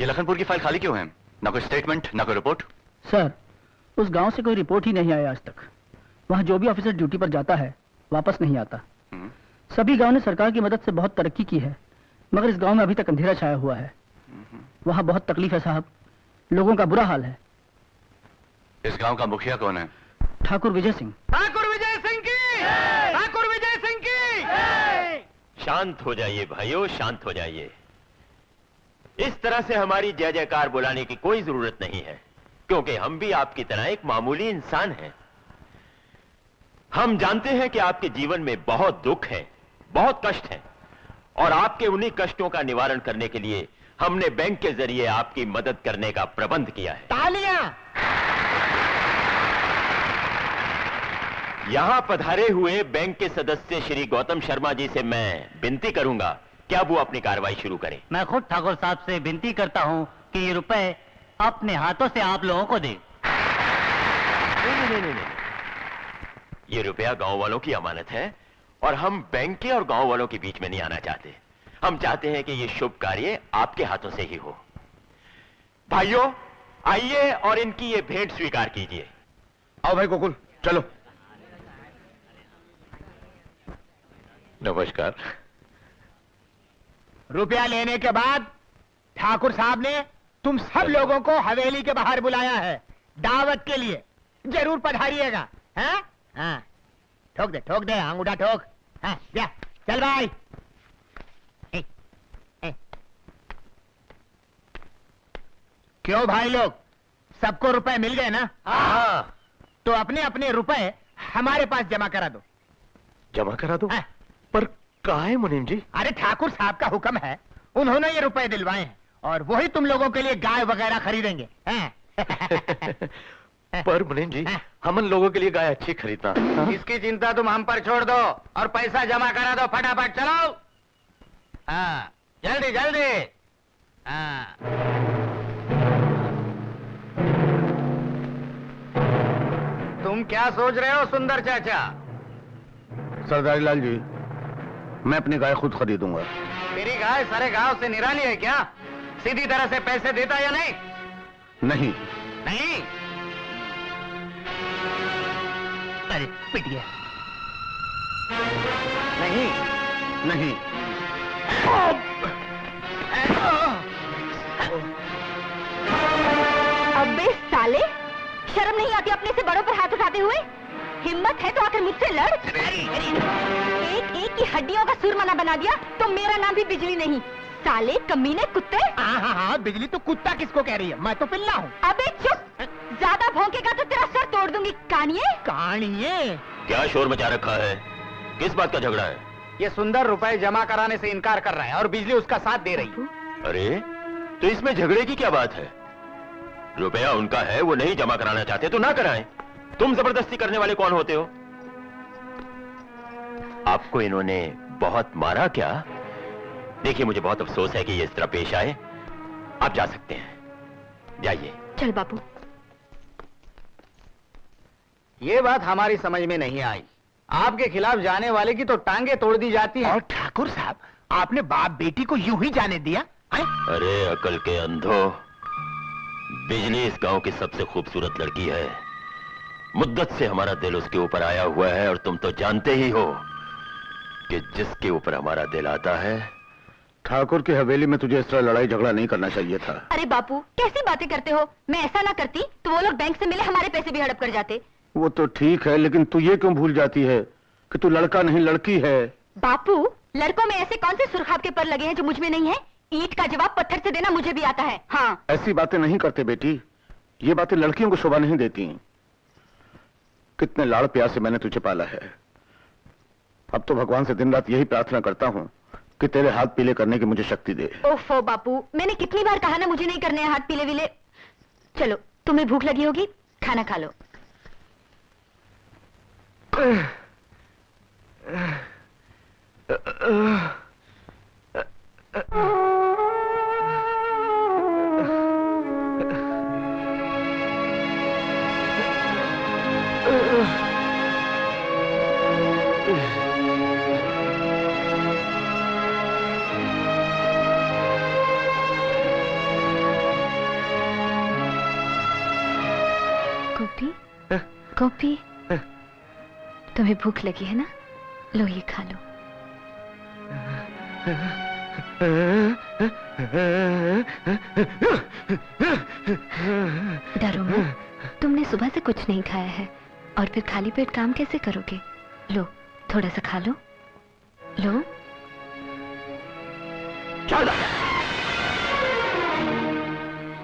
ये लखनपुर की फाइल खाली क्यों है? ना कोई स्टेटमेंट, ना कोई रिपोर्ट। सर, उस गांव से कोई रिपोर्ट ही नहीं आया आज तक। वहां जो भी ऑफिसर ड्यूटी पर जाता है वापस नहीं आता। सभी गांव ने सरकार की मदद से बहुत तरक्की की है, मगर इस गांव में अभी तक अंधेरा छाया हुआ है। वहां बहुत तकलीफ है साहब, लोगों का बुरा हाल है। इस गांव का मुखिया कौन है? ठाकुर विजय सिंह। ठाकुर विजय सिंह की, ठाकुर विजय सिंह की। शांत हो जाइए भाइयों, शांत हो जाइए। इस तरह से हमारी जय जयकार बुलाने की कोई जरूरत नहीं है, क्योंकि हम भी आपकी तरह एक मामूली इंसान हैं। हम जानते हैं कि आपके जीवन में बहुत दुख है, बहुत कष्ट है, और आपके उन्हीं कष्टों का निवारण करने के लिए हमने बैंक के जरिए आपकी मदद करने का प्रबंध किया है। तालियां। यहां पधारे हुए बैंक के सदस्य श्री गौतम शर्मा जी से मैं विनती करूंगा कि अब वो अपनी कार्रवाई शुरू करें। मैं खुद ठाकुर साहब से विनती करता हूं कि ये रुपए अपने हाथों से आप लोगों को दें। नहीं, ये रुपया गांव वालों की अमानत है और हम बैंक के और गांव वालों के बीच में नहीं आना चाहते। हम चाहते हैं कि ये शुभ कार्य आपके हाथों से ही हो। भाइयों, आइए और इनकी ये भेंट स्वीकार कीजिए। आओ भाई गोकुल, चलो। नमस्कार। रुपया लेने के बाद ठाकुर साहब ने तुम सब लोगों को हवेली के बाहर बुलाया है दावत के लिए। जरूर पधारिएगा। हैं? हाँ, ठोक दे अंगूठा ठोक। हाँ, जा, चल भाई। क्यों भाई लोग, सबको रुपए मिल गए ना? हाँ। तो अपने अपने रुपए हमारे पास जमा करा दो। जमा करा दो? हाँ। पर काहे मुनीम जी? अरे ठाकुर साहब का हुक्म है, उन्होंने ये रुपए दिलवाए हैं और वही तुम लोगों के लिए गाय वगैरह खरीदेंगे। पर मुनीम जी, हमन लोगों के लिए गाय अच्छी खरीदना। इसकी चिंता तुम हम पर छोड़ दो और पैसा जमा करा दो फटाफट। चलो। हाँ, जल्दी जल्दी। हाँ। तुम क्या सोच रहे हो सुंदर चाचा? सरदारी लाल जी, मैं अपनी गाय खुद खरीदूंगा। तेरी गाय सारे गांव से निराली है क्या? सीधी तरह से पैसे देता या नहीं? नहीं। नहीं? अरे पिट गया। नहीं नहीं। अबे साले, शर्म नहीं आती अपने से बड़ों पर हाथ उठाते हुए? हिम्मत है तो आकर मुझसे लड़। एक एक की हड्डियों का सुरमना बना दिया तो मेरा नाम भी बिजली नहीं। साले कमीने कुत्ते। हाँ, बिजली तो कुत्ता किसको कह रही है? मैं तो पिल्ला हूँ। अबे चुप, ज्यादा भौंकेगा तो तेरा सर तोड़ दूंगी। कानिए क्या शोर मचा रखा है? किस बात का झगड़ा है? ये सुंदर रुपए जमा कराने से इनकार कर रहा है और बिजली उसका साथ दे रही है। अरे, तो इसमें झगड़े की क्या बात है? रुपया उनका है, वो नहीं जमा कराना चाहते तो ना कराएं। तुम जबरदस्ती करने वाले कौन होते हो? आपको इन्होंने बहुत मारा क्या? देखिए, मुझे बहुत अफसोस है कि ये इस तरह पेश आए। आप जा सकते हैं, जाइए। चल बापू। ये बात हमारी समझ में नहीं आई। आपके खिलाफ जाने वाले की तो टांगे तोड़ दी जाती हैं। और ठाकुर साहब, आपने बाप बेटी को यूं ही जाने दिया? अरे अकल के अंधो, बिजली इस गांव की सबसे खूबसूरत लड़की है। मुद्दत से हमारा दिल उसके ऊपर आया हुआ है और तुम तो जानते ही हो कि जिसके ऊपर हमारा दिल आता है। ठाकुर की हवेली में तुझे इस तरह लड़ाई झगड़ा नहीं करना चाहिए था। अरे बापू, कैसी बातें करते हो? मैं ऐसा ना करती तो वो लोग बैंक से मिले हमारे पैसे भी हड़प कर जाते। वो तो ठीक है, लेकिन तू ये क्यों भूल जाती है कि तू लड़का नहीं लड़की है? बापू, लड़कों में ऐसे कौन से सुरखाब के पर लगे हैं जो मुझ में नहीं है? ईंट का जवाब पत्थर से देना मुझे भी आता है। हाँ। ऐसी बातें नहीं करते बेटी, ये बातें लड़कियों को शोभा नहीं देती। कितने लाड़ प्यार से मैंने तुझे पाला है। अब तो भगवान से दिन रात यही प्रार्थना करता हूँ कि तेरे हाथ पीले करने की मुझे शक्ति दे। ओफो बापू, मैंने कितनी बार कहा ना मुझे नहीं करने हैं हाथ पीले विले। चलो, तुम्हें भूख लगी होगी, खाना खा लो। गोपी, गोपी, तुम्हें भूख लगी है ना? लो ये खा लो। डरो मत, तुमने सुबह से कुछ नहीं खाया है और फिर खाली पेट काम कैसे करोगे? लो थोड़ा सा खा लो, लो।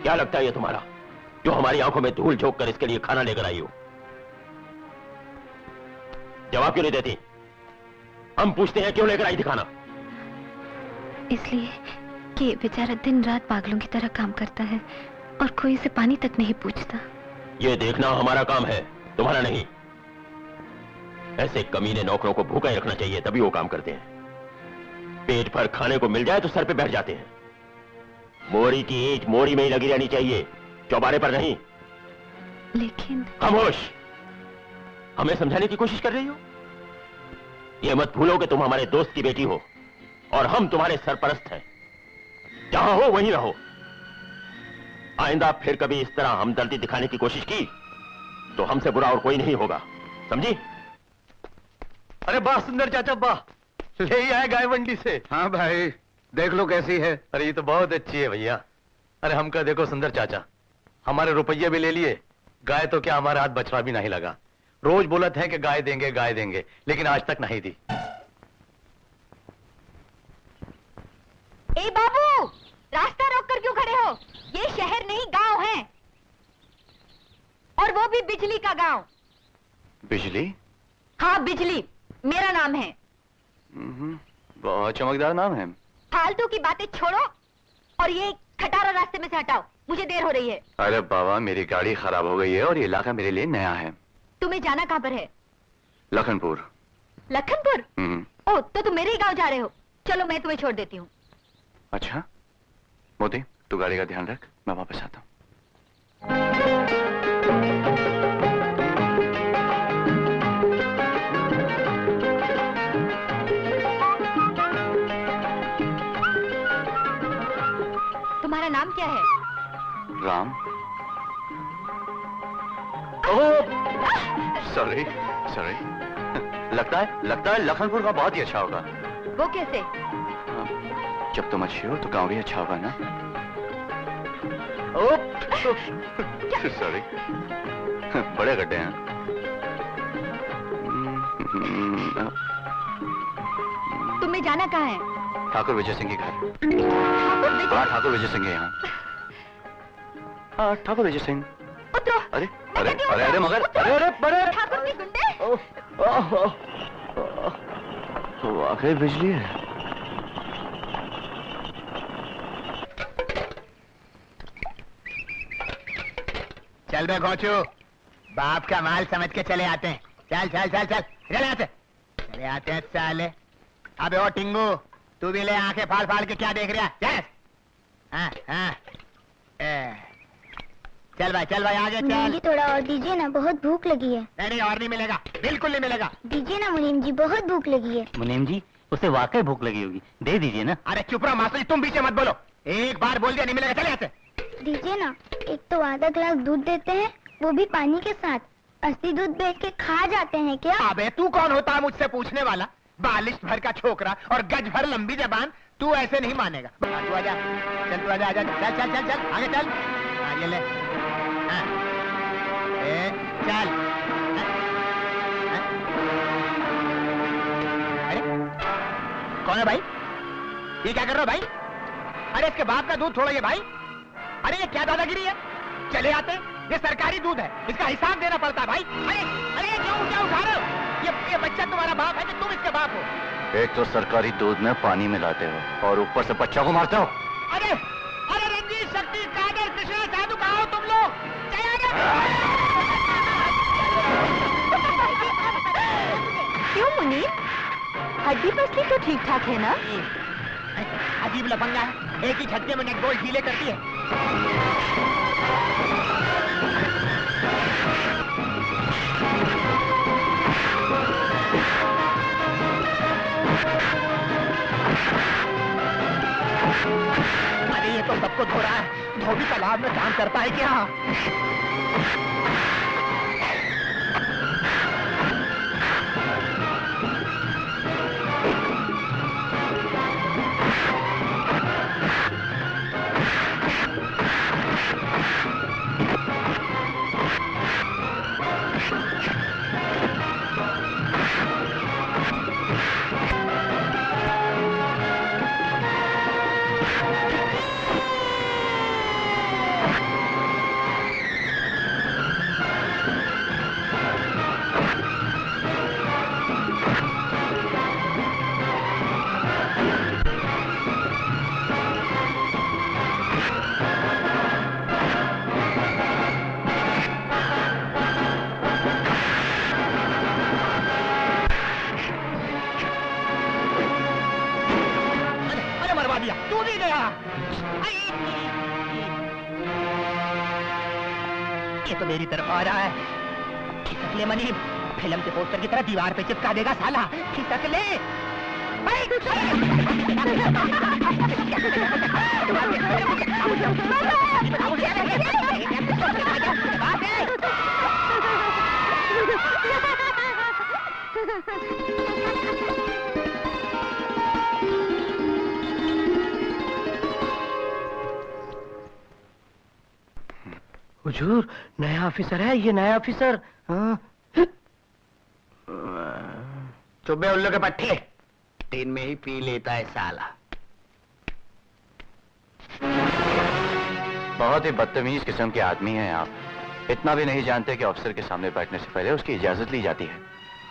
क्या लगता है ये तुम्हारा, जो हमारी आंखों में धूल झोंक कर इसके लिए खाना लेकर आई हो? जवाब क्यों नहीं देती? हम पूछते हैं क्यों लेकर आई थी खाना? इसलिए कि बेचारा दिन रात पागलों की तरह काम करता है और कोई इसे पानी तक नहीं पूछता। ये देखना हमारा काम है, तुम्हारा नहीं। ऐसे कमीने नौकरों को भूखा ही रखना चाहिए, तभी वो काम करते हैं। पेट भर खाने को मिल जाए तो सर पे बैठ जाते हैं। मोरी की ईंट मोरी में ही लगी रहनी चाहिए, चौबारे पर नहीं। लेकिन खामोश, हमें समझाने की कोशिश कर रही हो? ये मत भूलो कि तुम हमारे दोस्त की बेटी हो और हम तुम्हारे सरपरस्त हैं। जहां हो वहीं रहो। आइंदा फिर कभी इस तरह हमदर्दी दिखाने की कोशिश की तो हमसे बुरा और कोई नहीं होगा, समझी? अरे वाह सुंदर चाचा, वाह, ले ही आए गाय मंडी से। हाँ भाई, देख लो कैसी है। अरे ये तो बहुत अच्छी है भैया। अरे हम कह देखो सुंदर चाचा, हमारे रुपये भी ले लिए, गाय तो क्या हमारे हाथ बछड़ा भी नहीं लगा। रोज बोलत है कि गाय देंगे, लेकिन आज तक नहीं दी। ए बाबू, रास्ता रोककर क्यों खड़े हो? ये शहर नहीं गांव है, और वो भी बिजली का गांव। बिजली? हाँ बिजली, मेरा नाम है। बहुत चमकदार नाम है। फालतू की बातें छोड़ो और ये खटारा रास्ते में से हटाओ, मुझे देर हो रही है। अरे बाबा, मेरी गाड़ी खराब हो गई है और ये इलाका मेरे लिए नया है। तुम्हें जाना कहाँ पर है? लखनपुर। लखनपुर? ओ, तो तुम मेरे ही गांव जा रहे हो। चलो मैं तुम्हें छोड़ देती हूँ। अच्छा मोती, तू गाड़ी का ध्यान रख, मैं वापस आता हूँ। तुम्हारा नाम क्या है? राम। सॉरी लगता है लखनपुर का बहुत ही अच्छा होगा। वो कैसे? जब तुम अच्छी हो तो गांव भी अच्छा होगा ना। सॉरी, बड़े गड्ढे हैं। तुम्हें जाना कहाँ है? ठाकुर विजय सिंह के घर। ठाकुर हाँ, ठाकुर विजय सिंह है यहाँ। हाँ, ठाकुर विजय सिंह। उतरो। अरे अरे अरे अरे मगर अरे ठाकुर के गुंडे। वाकई बिजली है। चल बे घोचू, बाप का माल समझ के चले आते हैं। चल चल चल चल, चले आते हैं साले। अबे ओ टिंगू, तू भी ले, आंखें फाड़ फाड़ के क्या देख रहा है? हाँ हाँ, चल भाई आगे चल। मुनीम जी थोड़ा और दीजिए ना, बहुत भूख लगी है। नहीं और नहीं मिलेगा, बिल्कुल नहीं मिलेगा। दीजिए ना मुनीम जी, बहुत भूख लगी है। मुनीम जी, उसे वाकई भूख लगी होगी, दे दीजिए ना। अरे चुप रहो मास्टर जी, तुम बीच में मत बोलो। एक बार बोल दिया नहीं मिलेगा, चले यहाँ से। दीजिए ना, एक तो आधा ग्लास दूध देते हैं, वो भी पानी के साथ। असली दूध बेच के खा जाते हैं क्या? अबे तू कौन होता है मुझसे पूछने वाला? बालिश भर का छोकरा और गज भर लंबी जबान, तू ऐसे नहीं मानेगा। तू आजा, चल तू आजा, चल चल चल चल आगे चल। ये ले, चल। अरे कौन है भाई? ये क्या कर रहे हो भाई? अरे इसके बाप का दूध छोड़ो ये भाई। अरे ये क्या दादागिरी है? चले आते, ये सरकारी दूध है, इसका हिसाब देना पड़ता है भाई। अरे अरे क्या उठा रहे हो? ये बच्चा तुम्हारा बाप है कि तुम इसके बाप हो? एक तो सरकारी दूध में पानी मिलाते हो और ऊपर से बच्चा को मारते हो। अरे अरे रंजीत, शक्ति, कादर, कृष्णा, साधु, कहाँ हो तुम लोग? क्यों मुनीम, हड्डी पसली तो ठीक ठाक है ना? अजीब लफंगा है, एक ही झटके में नटबोल ढीले करती है। अरे ये तो सबको धो रहा है, धोबी तालाब में काम करता है क्या? ये तो मेरी तरफ आ रहा है। खिसक ले मनी, फिल्म के पोस्टर की तरह दीवार पे चिपका देगा साला। खिसक ले। हुजूर, नया ऑफिसर है ये, नया ऑफिसर। हाँ। चुब्बे उल्लू के पट्टे, दिन में ही पी लेता है साला। बहुत ही बदतमीज किस्म के आदमी हैं आप। इतना भी नहीं जानते कि अफसर के सामने बैठने से पहले उसकी इजाजत ली जाती है।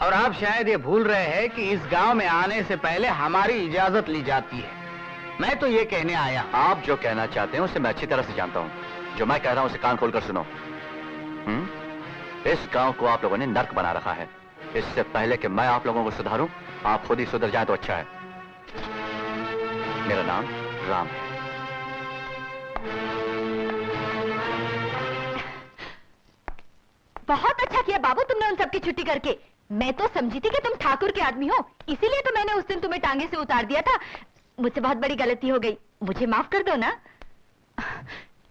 और आप शायद ये भूल रहे हैं कि इस गांव में आने से पहले हमारी इजाजत ली जाती है। मैं तो ये कहने आया। आप जो कहना चाहते हैं उसे मैं अच्छी तरह से जानता हूँ। जो मैं कह रहा हूँ उसे कान खोलकर सुनो। इस गांव को आप लोगों ने नर्क बना रखा है। इससे पहले कि मैं आप लोगों को सुधारूं, आप खुद ही सुधर जाए तो अच्छा है। मेरा नाम राम है। बहुत अच्छा किया बाबू तुमने उन सबकी छुट्टी करके। मैं तो समझी थी कि तुम ठाकुर के आदमी हो, इसीलिए तो मैंने उस दिन तुम्हें टांगे से उतार दिया था। मुझसे बहुत बड़ी गलती हो गई, मुझे माफ कर दो ना।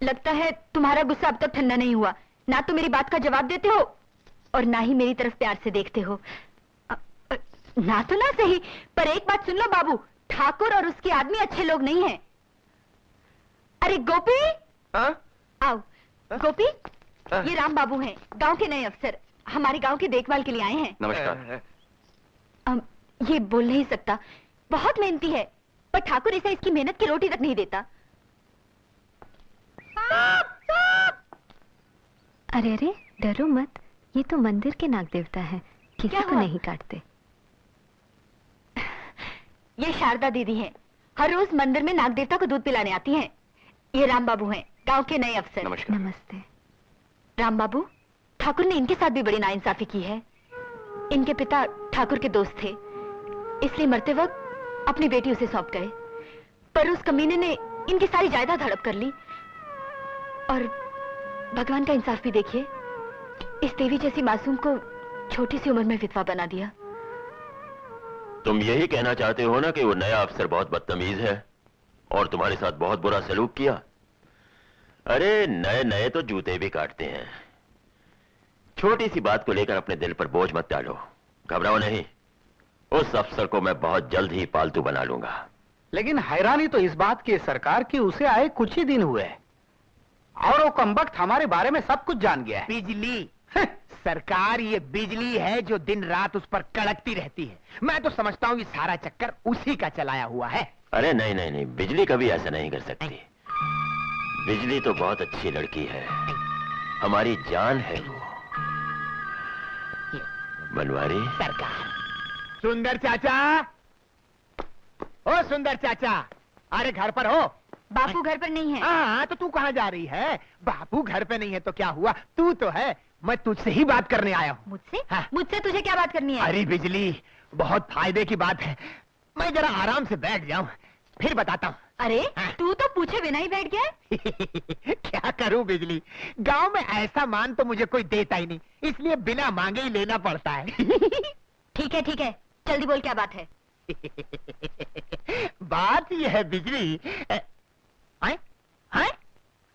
लगता है तुम्हारा गुस्सा अब तक ठंडा नहीं हुआ। ना तो मेरी बात का जवाब देते हो और ना ही मेरी तरफ प्यार से देखते हो। ना तो ना सही, पर एक बात सुन लो बाबू, ठाकुर और उसके आदमी अच्छे लोग नहीं हैं। अरे गोपी, आओ। गोपी, ये राम बाबू हैं, गांव के नए अफसर, हमारे गांव की देखभाल के लिए आए हैं। नमस्कार। ये बोल नहीं सकता, बहुत मेहनती है, पर ठाकुर इसे इसकी मेहनत की रोटी तक नहीं देता। अरे अरे, डरो मत, ये तो मंदिर के नाग देवता है, किसी को नहीं काटते। ये शारदा दीदी हैं, हर रोज मंदिर में नाग देवता को दूध पिलाने आती हैं। ये राम बाबू हैं, गांव के नए अफसर। नमस्कार। नमस्ते। राम बाबू, ठाकुर ने इनके साथ भी बड़ी नाइंसाफी की है। इनके पिता ठाकुर के दोस्त थे, इसलिए मरते वक्त अपनी बेटी उसे सौंप गए, पर उस कमीने ने इनकी सारी जायदाद हड़प कर ली। और भगवान का इंसाफ भी देखिए, इस देवी जैसी मासूम को छोटी सी उम्र में विधवा बना दिया। तुम यही कहना चाहते हो ना कि वो नया अफसर बहुत बदतमीज है और तुम्हारे साथ बहुत बुरा सलूक किया? अरे नए नए तो जूते भी काटते हैं। छोटी सी बात को लेकर अपने दिल पर बोझ मत डालो, घबराओ नहीं। उस अफसर को मैं बहुत जल्द ही पालतू बना लूंगा। लेकिन हैरानी तो इस बात की है सरकार की उसे आए कुछ ही दिन हुए हैं और वो कमबख्त हमारे बारे में सब कुछ जान गया है। बिजली सरकार ये बिजली है जो दिन रात उस पर कड़कती रहती है। मैं तो समझता हूँ ये सारा चक्कर उसी का चलाया हुआ है। अरे नहीं नहीं नहीं, बिजली कभी ऐसा नहीं कर सकती। बिजली तो बहुत अच्छी लड़की है, हमारी जान है वो। बनवारी सरकार। सुंदर चाचा, ओ सुंदर चाचा, अरे घर पर हो? बापू घर पर नहीं है। हाँ, तो तू कहाँ जा रही है? बापू घर पे नहीं है तो क्या हुआ, तू तो है। मैं तुझसे ही बात करने आया हूँ। मुझसे? हाँ। मुझसे तुझे क्या बात करनी है? अरे बिजली, बहुत फायदे की बात है। मैं जरा आराम से बैठ जाऊं, फिर बताता हूँ। अरे हाँ। तू तो पूछे बिना ही बैठ गया। क्या करूं बिजली, गांव में ऐसा मान तो मुझे कोई देता ही नहीं, इसलिए बिना मांगे ही लेना पड़ता है। ठीक है, जल्दी बोल क्या बात है। बात यह है बिजली, आए?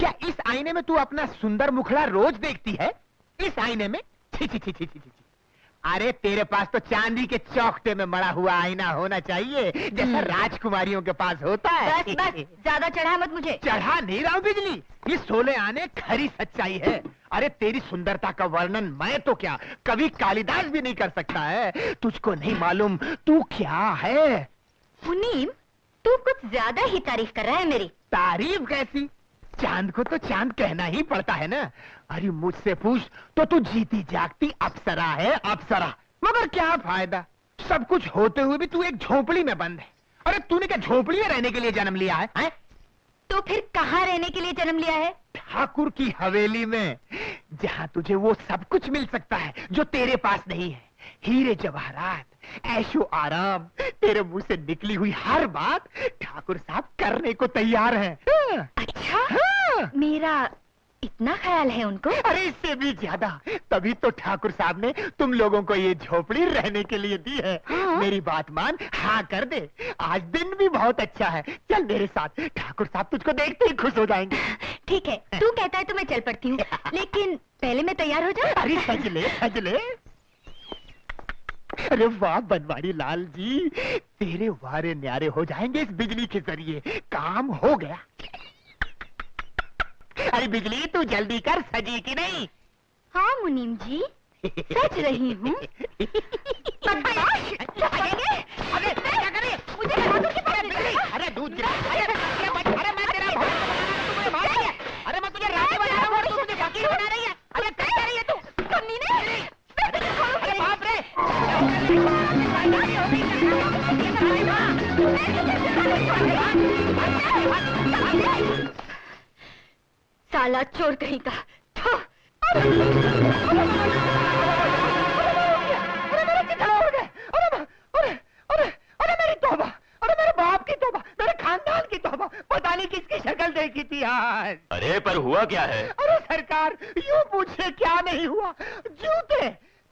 क्या इस आईने में तू अपना सुंदर मुखड़ा रोज देखती है? इस आईने में? छी छी छी छी छी छी। अरे तेरे पास तो चांदी के चौखटे में मड़ा हुआ आईना होना चाहिए, जैसा राजकुमारियों के पास होता है। बस ज्यादा चढ़ा मत मुझे। चढ़ा नहीं रहा हूं बिजली, ये 16 आने खरी सच्चाई है। अरे तेरी सुंदरता का वर्णन मैं तो क्या कभी कालिदास भी नहीं कर सकता है। तुझको नहीं मालूम तू क्या है? मुनीम, तू कुछ ज्यादा ही तारीफ कर रहा है मेरी। तारीफ कैसी? चांद को तो चांद कहना ही पड़ता है ना। अरे मुझसे पूछ तो तू जीती जागती अप्सरा है, अप्सरा। मगर क्या फायदा, सब कुछ होते हुए भी तू एक झोपड़ी में बंद है। अरे तूने क्या झोपड़ी में रहने के लिए जन्म लिया है? तो फिर कहाँ रहने के लिए जन्म लिया है? ठाकुर की हवेली में, जहाँ तुझे वो सब कुछ मिल सकता है जो तेरे पास नहीं है। हीरे जवाहरात, ऐशो आराम, तेरे मुंह से निकली हुई हर बात ठाकुर साहब करने को तैयार हैं। अच्छा, मेरा इतना ख्याल है उनको? अरे इससे भी ज्यादा, तभी तो ठाकुर साहब ने तुम लोगों को ये झोपड़ी रहने के लिए दी है। हाँ? मेरी बात मान, हाँ कर दे। आज दिन भी बहुत अच्छा है, चल मेरे साथ। ठाकुर साहब तुझको देखते ही खुश हो जाएंगे। ठीक है, तू कहता है तो मैं चल पड़ती हूँ, लेकिन पहले मैं तैयार हो जाऊँ। अरे सज ले, सज ले। अरे वाह बनवारी लाल जी, तेरे वारे न्यारे हो जाएंगे इस बिजली के जरिए। काम हो गया। अरे बिजली तू जल्दी कर, सजी की नहीं? हाँ मुनीम जी, सज रही हूँ। अरे क्या करे? मुझे हाथों की पकड़ बिजली, अरे दूध गिरा। अरे मैं तेरा बहुत बना रहा हूं, तू मुझे मार रही है। अरे मैं तुझे रानी बना रहा हूं, तू मुझे फकीर बना रही है। अरे क्या कर रही है तू? कमी नहीं। अरे बाप रे। साला चोर कहीं का। थू। अरे मेरे कितना हो गए? अरे मेरी तौबा, अरे मेरे बाप की तौबा, मेरे खानदान की तौबा। पता नहीं किसकी शक्ल देखी थी आज। अरे पर हुआ क्या है? अरे सरकार, यूं पूछे क्या नहीं हुआ। जूते,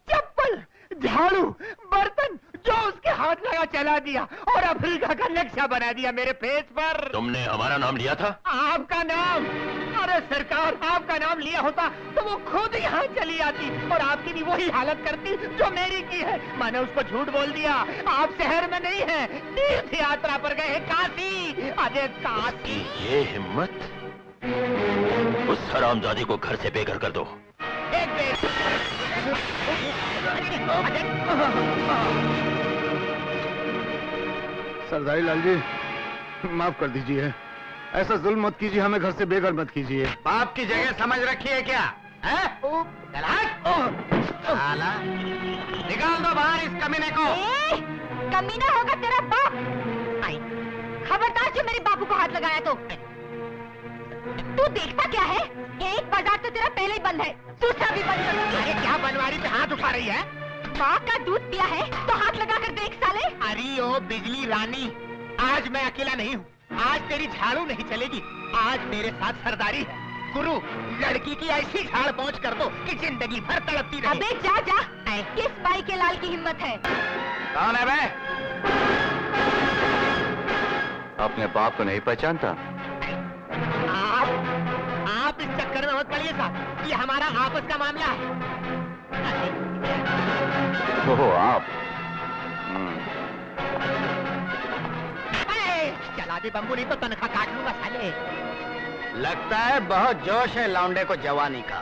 चप्पल, झाड़ू, बर्तन जो उसके हाथ लगा चला दिया और अफ्रीका का नक्शा बना दिया मेरे फेस पर। तुमने हमारा नाम लिया था? आपका नाम? अरे सरकार, आपका नाम लिया होता तो वो खुद यहाँ चली आती और आपकी भी वही हालत करती जो मेरी की है। मैंने उसको झूठ बोल दिया। आप शहर में नहीं है, तीर्थ यात्रा पर गए हैं काशी। अरे काशी। ये हिम्मत? उस हरामजादी को घर से बेघर कर दो। सरदारी लाल जी, माफ कर दीजिए। ऐसा जुल्म मत कीजिए, हमें घर से बेघर मत कीजिए। बाप की जगह समझ रखी है क्या? साला, निकाल दो बाहर इस कमीने को। कमीना होगा तेरा बाप। खबरदार जो मेरे बापू को हाथ लगाया तो। तू देखता क्या है? एक बाजार तो तेरा पहले ही बंद है, दूसरा भी बंद कर दूंगी। अरे क्या बनवारी पे हाथ उठा रही है? माँ का दूध पिया है तो हाथ लगा कर देख साले। अरे ओ बिजली रानी, आज मैं अकेला नहीं हूँ। आज तेरी झाड़ू नहीं चलेगी, आज मेरे साथ सरदारी है। गुरु, लड़की की ऐसी झाड़ पहुँच कर दो कि जिंदगी भर तड़पती रहे। अबे जा जा, किस बाई के लाल की हिम्मत है? कौन है बे? अपने बाप को नहीं पहचानता? आप इस चक्कर में मत पड़िए साहब, ये हमारा आपस का मामला है। ओहो आप। चला दे बम्बू, नहीं तो तनख्वाह काट लूंगा साले। लगता है बहुत जोश है लौंडे को जवानी का।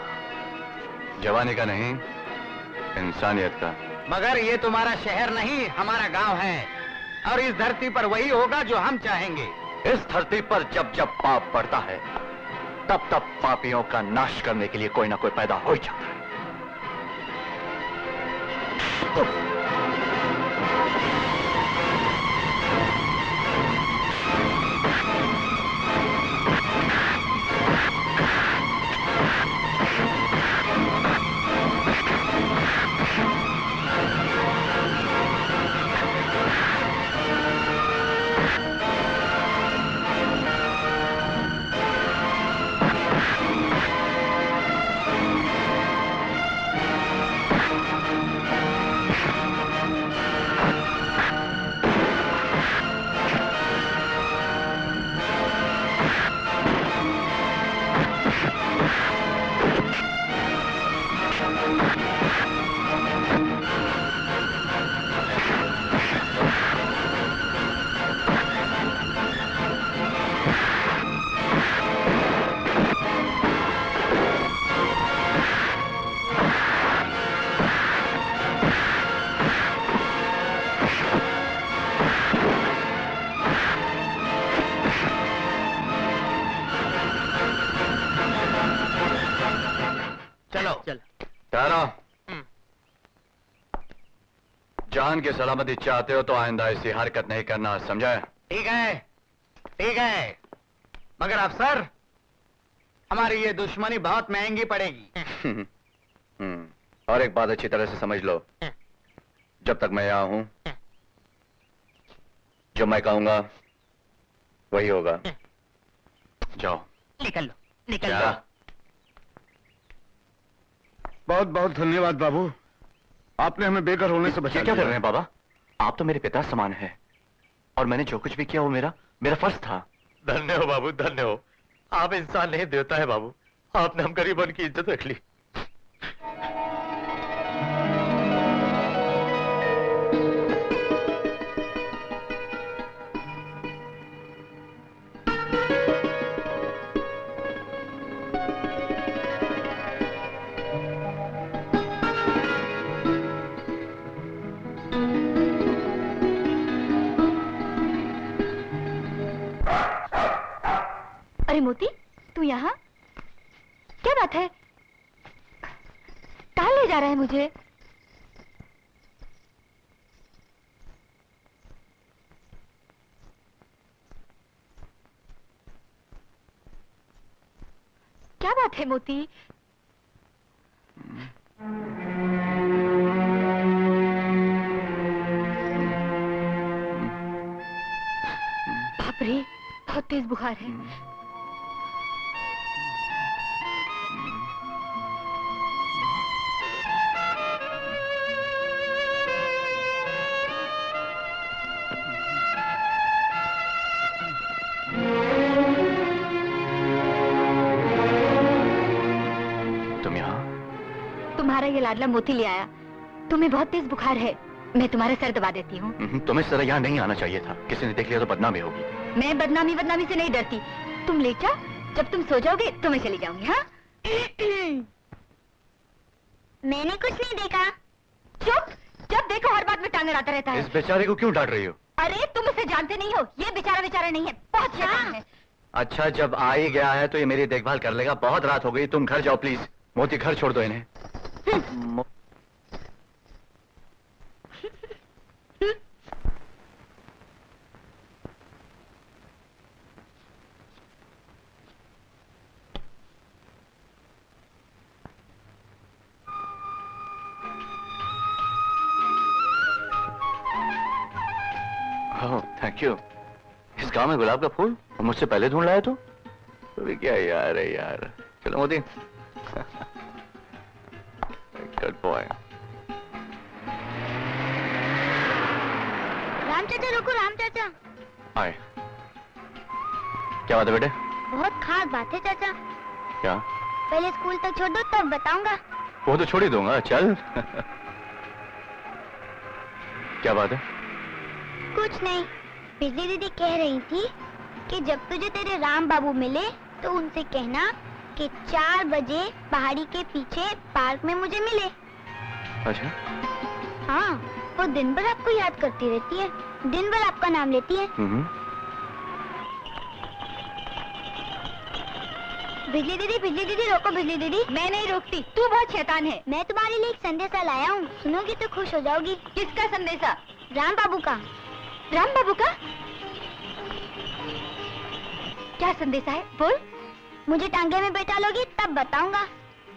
जवानी का नहीं, इंसानियत का। मगर ये तुम्हारा शहर नहीं, हमारा गांव है और इस धरती पर वही होगा जो हम चाहेंगे। इस धरती पर जब जब पाप बढ़ता है तब तब पापियों का नाश करने के लिए कोई ना कोई पैदा हो ही जाता है। जान की सलामती चाहते हो तो आइंदा ऐसी हरकत नहीं करना, समझा? ठीक है, ठीक है, मगर अफसर हमारी ये दुश्मनी बहुत महंगी पड़ेगी। और एक बात अच्छी तरह से समझ लो, जब तक मैं यहां हूं जो मैं कहूंगा वही होगा। जाओ, निकल लो, निकल क्या? लो। बहुत बहुत धन्यवाद बाबू, आपने हमें बेघर होने से बचा ये क्या कर लिया। रहे हैं बाबा? आप तो मेरे पिता समान हैं और मैंने जो कुछ भी किया वो मेरा फर्ज था। धन्य हो बाबू, धन्य हो। आप इंसान नहीं देवता है बाबू, आपने हम गरीबों की इज्जत रख ली। अरे मोती, तू यहाँ? क्या बात है? कहाँ ले जा रहा है मुझे? क्या बात है मोती? बाप रे, बहुत तेज बुखार है। तुम यहाँ? तुम्हारा ये लाडला मोती ले आया। तुम्हें बहुत तेज बुखार है, मैं तुम्हारा सर दबा देती हूँ। तुम्हें इस तरह यहाँ नहीं आना चाहिए था, किसी ने देख लिया तो बदनामी होगी। मैं बदनामी से नहीं डरती। तुम लेट जाओ, जब तुम सो जाओगे तो मैं चली जाऊंगी। हाँ? मैंने कुछ नहीं देखा। चुप! जब देखो हर बात में टांग अड़ाता रहता है। इस बेचारे को क्यों डांट रही हो? अरे तुम इसे जानते नहीं हो, ये बेचारा नहीं है, बहुत शैतान है। अच्छा, जब आ ही गया है तो ये मेरी देखभाल कर लेगा। बहुत रात हो गई, तुम घर जाओ प्लीज। मोती, घर छोड़ दो इन्हें। Thank you. इस गांव में गुलाब का फूल और मुझसे पहले ढूंढ लाया तो भी क्या यार है यार। चलो मोदी। Good boy. राम चाचा रुको, राम चाचा। आए। क्या बात है बेटे? बहुत खास बात है चाचा। क्या? पहले स्कूल तक छोड़ दो तब बताऊंगा। वो तो छोड़ ही दूंगा, चल। क्या बात है? कुछ नहीं, बिजली दीदी कह रही थी कि जब तुझे तेरे राम बाबू मिले तो उनसे कहना कि 4 बजे पहाड़ी के पीछे पार्क में मुझे मिले। अच्छा। हाँ, वो दिन भर आपको याद करती रहती है, दिन भर आपका नाम लेती है। बिजली दीदी रोको बिजली दीदी। मैं नहीं रोकती, तू बहुत शैतान है। मैं तुम्हारे लिए एक संदेशा लाया हूँ, सुनोगी तो खुश हो जाओगी। किसका संदेशा? राम बाबू का। राम बाबू का? क्या संदेशा है, बोल। मुझे टांगे में बैठा लोगी तब बताऊंगा।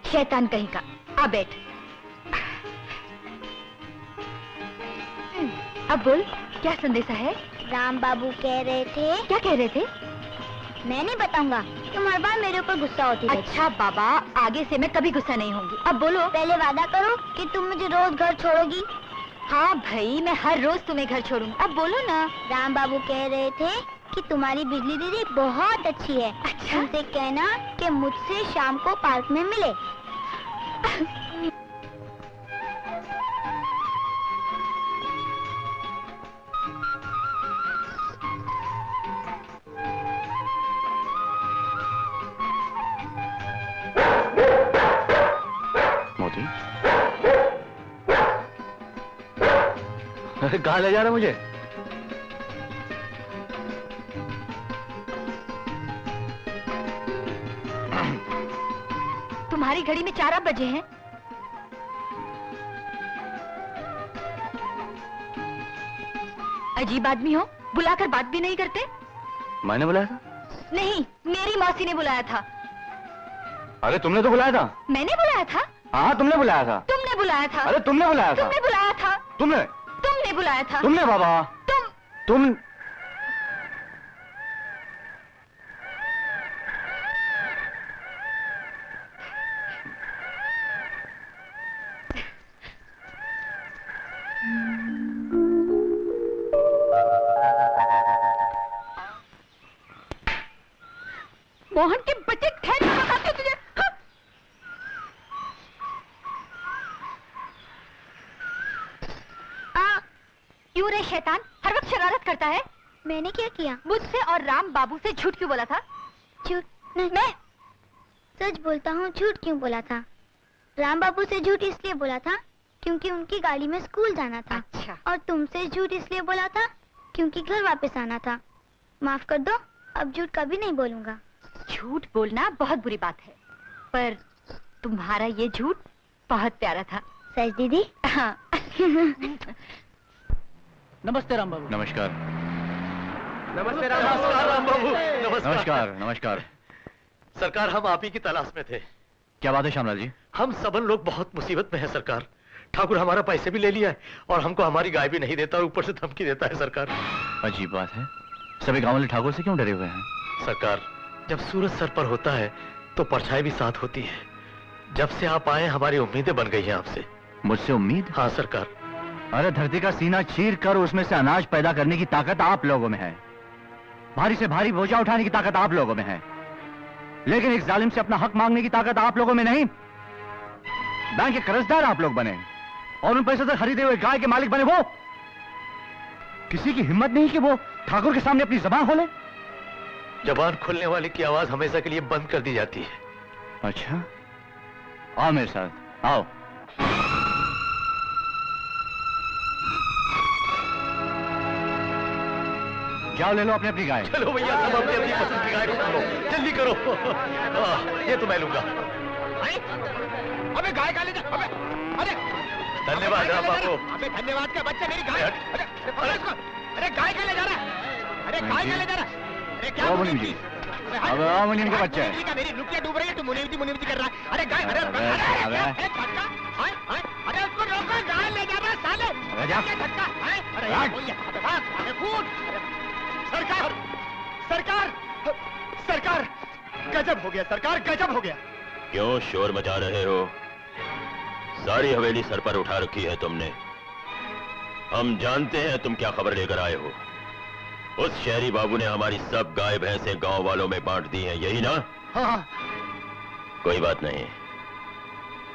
शैतान कहीं का, आ बैठ। अब बोल, क्या संदेशा है? राम बाबू कह रहे थे। क्या कह रहे थे? मैं नहीं बताऊंगा, तुम हर बार मेरे ऊपर गुस्सा होती रहती। अच्छा बाबा, आगे से मैं कभी गुस्सा नहीं होंगी। अब बोलो। पहले वादा करो कि तुम मुझे रोज घर छोड़ोगी। हाँ भाई, मैं हर रोज तुम्हें घर छोड़ूंगी। अब बोलो ना। राम बाबू कह रहे थे कि तुम्हारी बिजली दीदी बहुत अच्छी है। अच्छा? उनसे कहना कि मुझसे शाम को पार्क में मिले। मोती, अरे कहाँ ले जा रहा मुझे? तुम्हारी घड़ी में 4 बजे हैं। अजीब आदमी हो, बुलाकर बात भी नहीं करते। मैंने बुलाया था? नहीं, मेरी मौसी ने बुलाया था। अरे तुमने तो बुलाया था। मैंने बुलाया था? हाँ, तुमने बुलाया था। तुमने बुलाया था। अरे तुमने बुलाया था। तुमने बुलाया था। तुमने बुलाया था। तुमने बाबा। तुम एक बच्चे ठहर कर बताती हूँ तुझे। हाँ। क्यों रे शैतान, हर वक्त शरारत करता है? मैंने क्या किया? मुझसे और राम बाबू से झूठ क्यों बोला था? झूठ नहीं, मैं सच बोलता हूँ। झूठ क्यों बोला था? राम बाबू से झूठ इसलिए बोला था क्योंकि उनकी गाड़ी में स्कूल जाना था। अच्छा। और तुमसे झूठ इसलिए बोला था क्योंकि घर वापस आना था। माफ कर दो, अब झूठ कभी नहीं बोलूंगा। झूठ बोलना बहुत बुरी बात है, पर तुम्हारा ये झूठ बहुत प्यारा था। सच दीदी? हाँ। नमस्ते राम बाबू। नमस्कार। नमस्ते राम बाबू। नमस्कार नमस्कार। सरकार, हम आप ही की तलाश में थे। क्या बात है श्यामलाल जी? हम सबन लोग बहुत मुसीबत में हैं सरकार। ठाकुर हमारा पैसे भी ले लिया है और हमको हमारी गाय भी नहीं देता और ऊपर से धमकी देता है सरकार। अजीब बात है, सभी गांव वाले ठाकुर से क्यों डरे हुए हैं? सरकार, जब सूरज सर पर होता है तो परछाई भी साथ होती है। जब से आप आए हमारी उम्मीदें बन गई हैं आपसे। मुझसे उम्मीद? हाँ सरकार। अरे धरती का सीना चीर कर उसमें से अनाज पैदा करने की ताकत आप लोगों में है। भारी से भारी बोझा उठाने की ताकत आप लोगों में है, लेकिन एक जालिम से अपना हक मांगने की ताकत आप लोगों में नहीं। बैंक के कर्जदार आप लोग बने और उन पैसों से खरीदे हुए गाय के मालिक बने वो। किसी की हिम्मत नहीं कि वो ठाकुर के सामने अपनी जबान खोले। जबान खोलने वाले की आवाज हमेशा के लिए बंद कर दी जाती है। अच्छा, आओ मेरे साथ, आओ। जाओ ले लो अपनी अपनी गाय। चलो भैया, सब अपनी अपनी पसंद की गाय लो, जल्दी करो। ये तो मैं लूंगा। अबे गाय का ले जा। अबे अरे धन्यवाद राम बाबू। अबे धन्यवाद का बच्चा, मेरी गाय। अरे गाय का ले जा रहा है। अरे गाय का ले जा रहा है। अरे क्या मुनीम जी? अब मुनीम का बच्चा है। मेरी लुकिया डूब रही है, तू मुनीम जी कर रहा है। अरे गाय, अरे अरे उसको रोको, गाय ले जा रहा है साले। अरे कूद। सरकार, सरकार, सरकार, गजब हो गया सरकार, गजब हो गया। क्यों शोर मचा रहे हो? सारी हवेली सर पर उठा रखी है तुमने। हम जानते हैं तुम क्या खबर लेकर आए हो। उस शहरी बाबू ने हमारी सब गाय भैंसें गांव वालों में बांट दी हैं, यही ना? हाँ। कोई बात नहीं,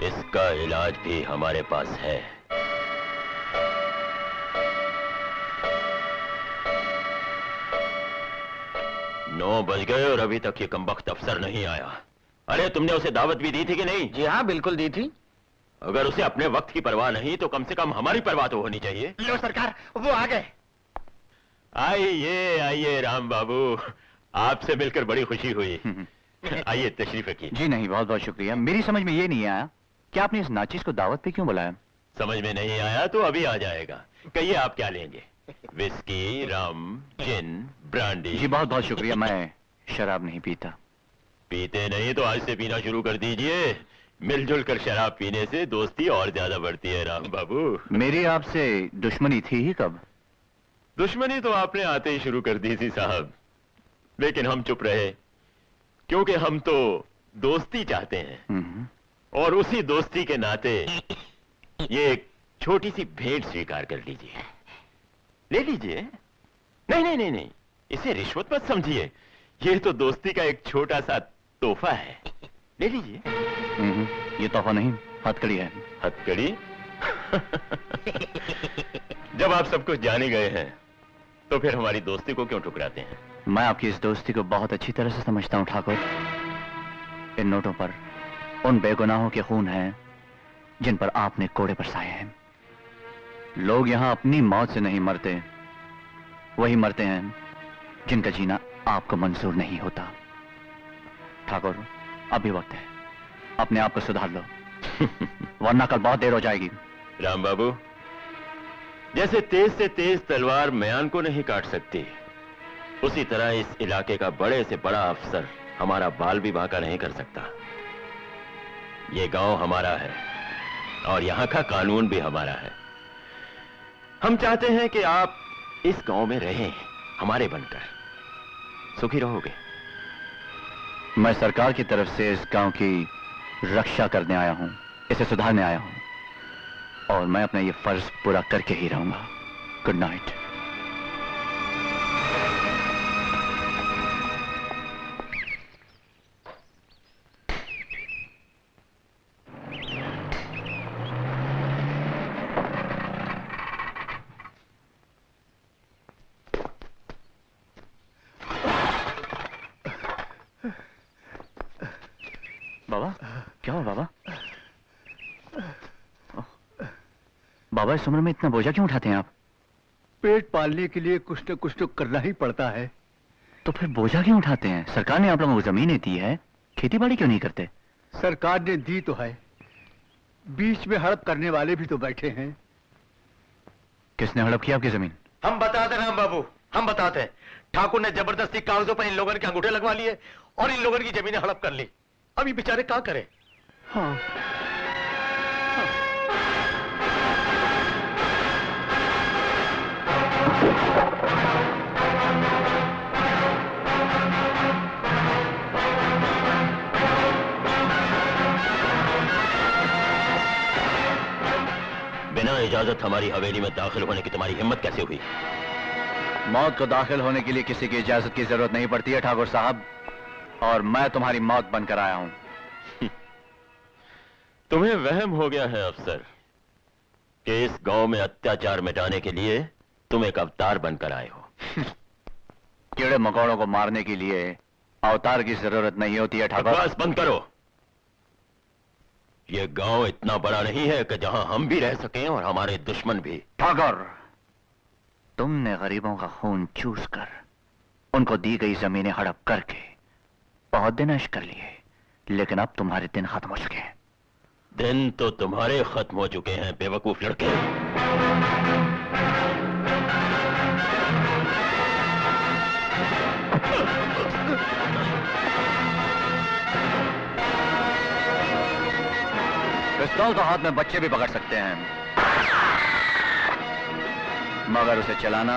इसका इलाज भी हमारे पास है। नौ बज गए और अभी तक ये कमबख्त अफसर नहीं आया। अरे तुमने उसे दावत भी दी थी कि नहीं? जी हाँ, बिल्कुल दी थी। अगर उसे अपने वक्त की परवाह नहीं तो कम से कम हमारी परवाह तो होनी चाहिए। लो सरकार, वो आ गए। आइए आइए राम बाबू, आपसे मिलकर बड़ी खुशी हुई। आइए तशरीफ रखिए। जी नहीं, बहुत बहुत शुक्रिया। मेरी समझ में ये नहीं आया कि आपने इस नाचिस को दावत पे क्यों बुलाया? समझ में नहीं आया तो अभी आ जाएगा। कहिए आप क्या लेंगे? विस्की, रम, जिन, ब्रांडी? जी बहुत बहुत शुक्रिया, मैं शराब नहीं पीता। पीते नहीं तो आज से पीना शुरू कर दीजिए। मिलजुल कर शराब पीने से दोस्ती और ज्यादा बढ़ती है राम बाबू। मेरी आपसे दुश्मनी थी ही कब? दुश्मनी तो आपने आते ही शुरू कर दी थी साहब, लेकिन हम चुप रहे क्योंकि हम तो दोस्ती चाहते हैं। और उसी दोस्ती के नाते ये एक छोटी सी भेंट स्वीकार कर लीजिए। ले लीजिए। नहीं नहीं नहीं नहीं, इसे रिश्वत मत समझिए, ये तो दोस्ती का एक छोटा सा तोहफा है। ले लीजिए। ये तोहफा नहीं, हथकड़ी है। हथकड़ी? जब आप सब कुछ जाने गए हैं तो फिर हमारी दोस्ती को क्यों ठुकराते हैं? मैं आपकी इस दोस्ती को बहुत अच्छी तरह से समझता हूँ ठाकुर। इन नोटों पर उन बेगुनाहों के खून हैं जिन पर आपने कोड़े बरसाए हैं। लोग यहाँ अपनी मौत से नहीं मरते, वही मरते हैं जिनका जीना आपको मंजूर नहीं होता। ठाकुर, अभी वक्त है, अपने आप को सुधार लो वरना कल बहुत देर हो जाएगी। राम बाबू, जैसे तेज से तेज तलवार म्यान को नहीं काट सकती, उसी तरह इस इलाके का बड़े से बड़ा अफसर हमारा बाल भी बांका नहीं कर सकता। ये गांव हमारा है और यहाँ का कानून भी हमारा है। हम चाहते हैं कि आप इस गांव में रहें, हमारे बनकर। सुखी रहोगे। मैं सरकार की तरफ से इस गांव की रक्षा करने आया हूं, इसे सुधारने आया हूं, और मैं अपना ये फर्ज पूरा करके ही रहूंगा। Good night. बाबा, क्या हुआ बाबा? बाबा, इस उम्र में इतना बोझा क्यों उठाते हैं आप? पेट पालने के लिए कुछ न कुछ तो करना ही पड़ता है। तो फिर बोझा क्यों उठाते हैं? सरकार ने आप लोगों को जमीनें दी है, खेती बाड़ी क्यों नहीं करते? सरकार ने दी तो है, बीच में हड़प करने वाले भी तो बैठे हैं। किसने हड़प किया आपकी जमीन? हम बताते राम बाबू, हम बताते हैं। ठाकुर ने जबरदस्ती कागजों पर इन लोगों के अंगूठे लगवा लिए और इन लोगों की जमीनें हड़प कर ली। अब ये बेचारे क्या करें? हाँ। बिना इजाजत हमारी हवेली में दाखिल होने की तुम्हारी हिम्मत कैसे हुई? मौत को दाखिल होने के लिए किसी की इजाजत की जरूरत नहीं पड़ती है ठाकुर साहब, और मैं तुम्हारी मौत बनकर आया हूं। तुम्हें वहम हो गया है अफसर कि इस गांव में अत्याचार मिटाने के लिए तुम एक अवतार बनकर आए हो। कीड़े मकोड़ों को मारने के लिए अवतार की जरूरत नहीं होती है ठाकुर। बकवास बंद करो। ये गांव इतना बड़ा नहीं है कि जहां हम भी रह सकें और हमारे दुश्मन भी। ठाकुर, तुमने गरीबों का खून चूस कर उनको दी गई जमीनें हड़प करके बहुत दिन ऐश कर लिए, लेकिन अब तुम्हारे दिन खत्म हो चुके हैं। दिन तो तुम्हारे खत्म हो चुके हैं बेवकूफ लड़के। पिस्तौल तो हाथ में बच्चे भी पकड़ सकते हैं, मगर उसे चलाना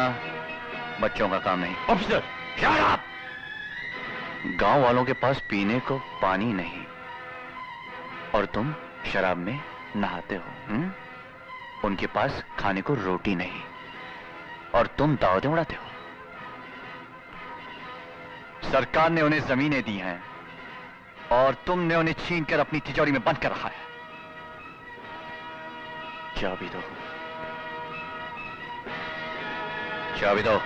बच्चों का काम नहीं। Officer, shut up! गांव वालों के पास पीने को पानी नहीं और तुम शराब में नहाते हो। उनके पास खाने को रोटी नहीं और तुम दावतें उड़ाते हो। सरकार ने उन्हें जमीनें दी हैं और तुमने उन्हें छीनकर अपनी तिजोरी में बंद कर रखा है। चाबी दो, चाबी दो।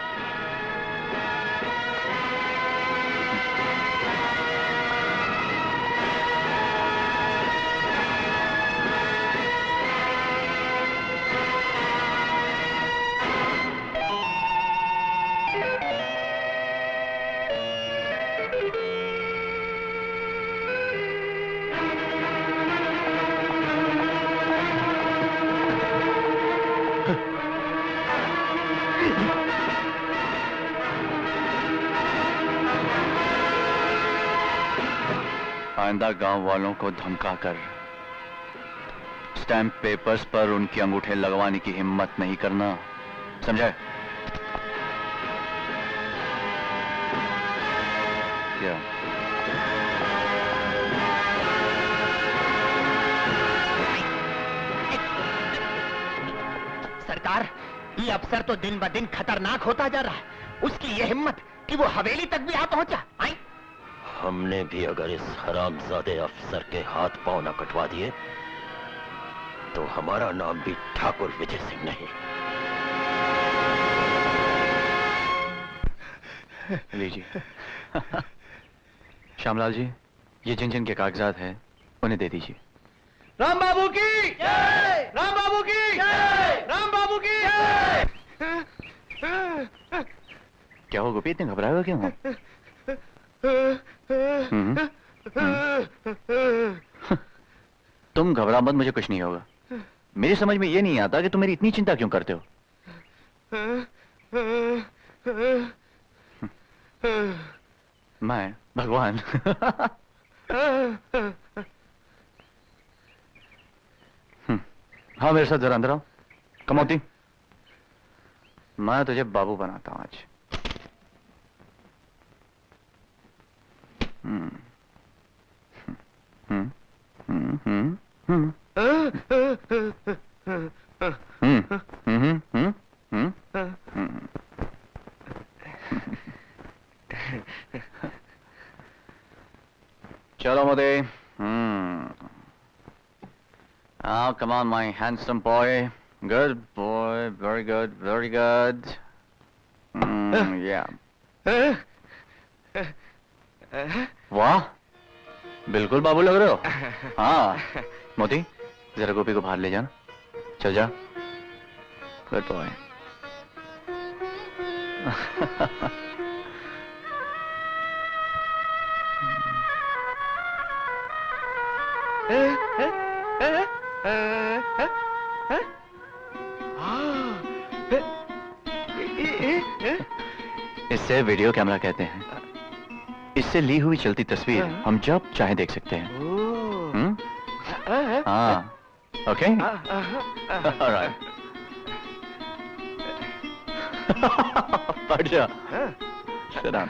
आइंदा गांव वालों को धमकाकर स्टैंप पेपर्स पर उनके अंगूठे लगवाने की हिम्मत नहीं करना, समझे? क्या? सरकार, ये अफसर तो दिन ब दिन खतरनाक होता जा रहा है। उसकी ये हिम्मत कि वो हवेली तक भी आ पहुंचा। आई? हमने भी अगर इस हरामजादे अफसर के हाथ पांव न कटवा दिए तो हमारा नाम भी ठाकुर विजय सिंह नहीं। लीजिए। श्यामलाल जी, ये जिन जिन के कागजात हैं उन्हें दे दीजिए। राम बाबू की जय! राम बाबू की जय! राम बाबू की जय! क्या हो गोपी, इतने घबराए हो क्यों? तुम घबरा मत, मुझे कुछ नहीं होगा। मेरी समझ में ये नहीं आता कि तुम मेरी इतनी चिंता क्यों करते हो। मैं भगवान। हाँ, मेरे साथ जरा अंदर आओ। कमौती, मैं तुझे बाबू बनाता हूं आज। चलो Modi. Oh, come on, my handsome boy. Good boy. Very good. Very good. Yeah. वाह, बिल्कुल बाबू लग रहे हो। हाँ मोती, जरा गोपी को बाहर ले जाना। चल जा। Good boy. इसे वीडियो कैमरा कहते हैं। इससे ली हुई चलती तस्वीर हम जब चाहे देख सकते हैं। हाँ, ओके। ऑलराइट। पढ़ जा। Sit down.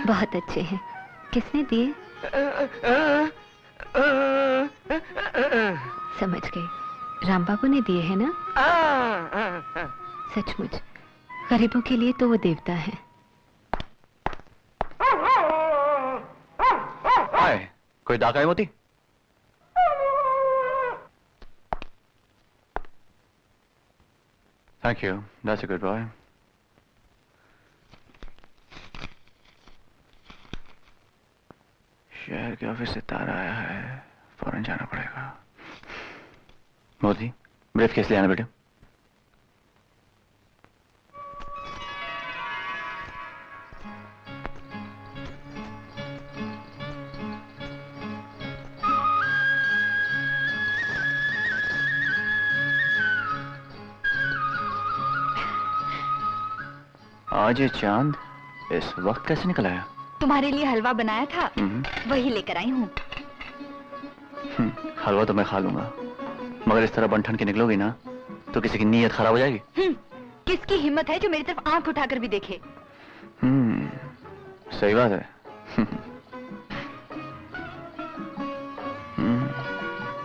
बहुत अच्छे हैं। किसने दिए? समझ गए, राम बाबू ने दिए हैं ना? सचमुच गरीबों के लिए तो वो देवता है। हाय, कोई डाका है मोती? Thank you. That's a good boy. शहर के ऑफिस से तार आया है, फौरन जाना पड़ेगा। मोदी, ब्रीफकेस ले आना बेटे। आज ये चांद इस वक्त कैसे निकल आया? तुम्हारे लिए हलवा बनाया था, वही लेकर आई हूँ। हलवा तो मैं खा लूंगा, मगर इस तरह बन ठन के निकलोगी ना तो किसी की नीयत खराब हो जाएगी। किसकी हिम्मत है जो मेरी तरफ आंख उठाकर भी देखे? सही बात है।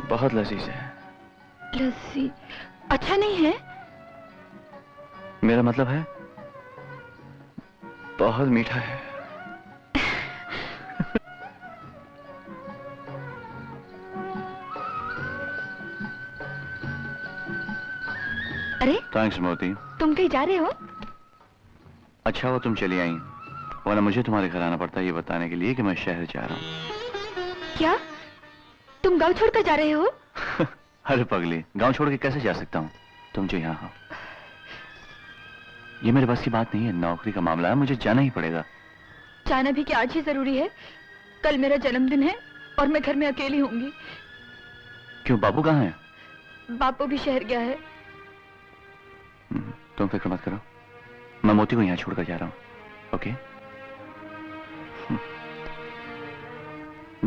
बहुत लजीज है। लस्सी अच्छा नहीं है? मेरा मतलब है बहुत मीठा है। अरे थैंक्स मोती। तुम कहीं जा रहे हो? अच्छा वो तुम चली आई, वरना मुझे तुम्हारे घर आना पड़ता ये बताने के लिए कि मैं शहर जा रहा हूँ। क्या तुम गांव छोड़कर जा रहे हो? अरे पगली, गांव छोड़ के कैसे जा सकता हूँ, तुम जो यहाँ हो। ये मेरे बस की बात नहीं है, नौकरी का मामला है, मुझे जाना ही पड़ेगा। जाना भी क्या आज ही जरूरी है? कल मेरा जन्मदिन है और मैं घर में अकेली होंगी। क्यों, बाबू कहाँ है? बापू भी शहर गया है। तुम फिक्र मत करो, मैं मोती को यहाँ छोड़कर जा रहा हूँ। ओके?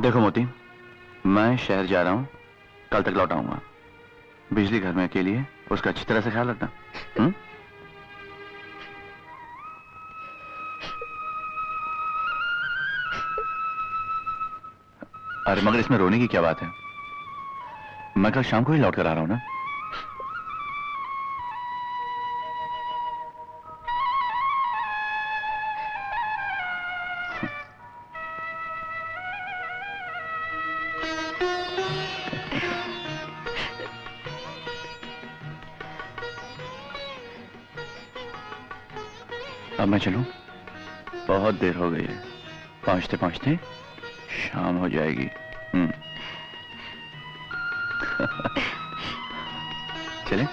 देखो मोती, मैं शहर जा रहा हूँ, कल तक लौट आऊंगा। बिजली घर में अकेली है, उसका अच्छी तरह से ख्याल रखना। अरे मगर इसमें रोने की क्या बात है? मैं कल शाम को ही लौट कर आ रहा हूं ना। अब मैं चलूं? बहुत देर हो गई है, पहुंचते पहुंचते शाम हो जाएगी। चले?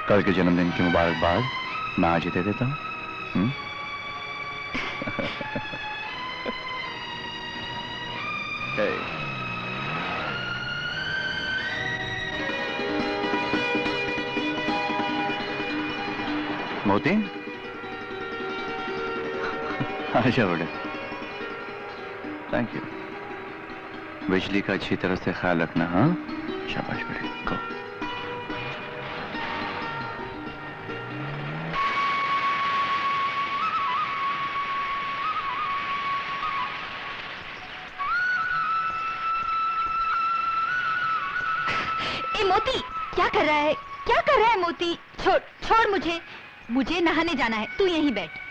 कल के जन्मदिन की मुबारकबाद मैं आज ही दे देता हूँ। मोती, आजा बड़े। Thank you. बिजली का अच्छी तरह से ख्याल रखना। हाँ। शाबाश बेटे, गो। ए मोती, क्या कर रहा है? क्या कर रहा है मोती? छोड़ छोड़ मुझे, मुझे नहाने जाना है, तू यहीं बैठ।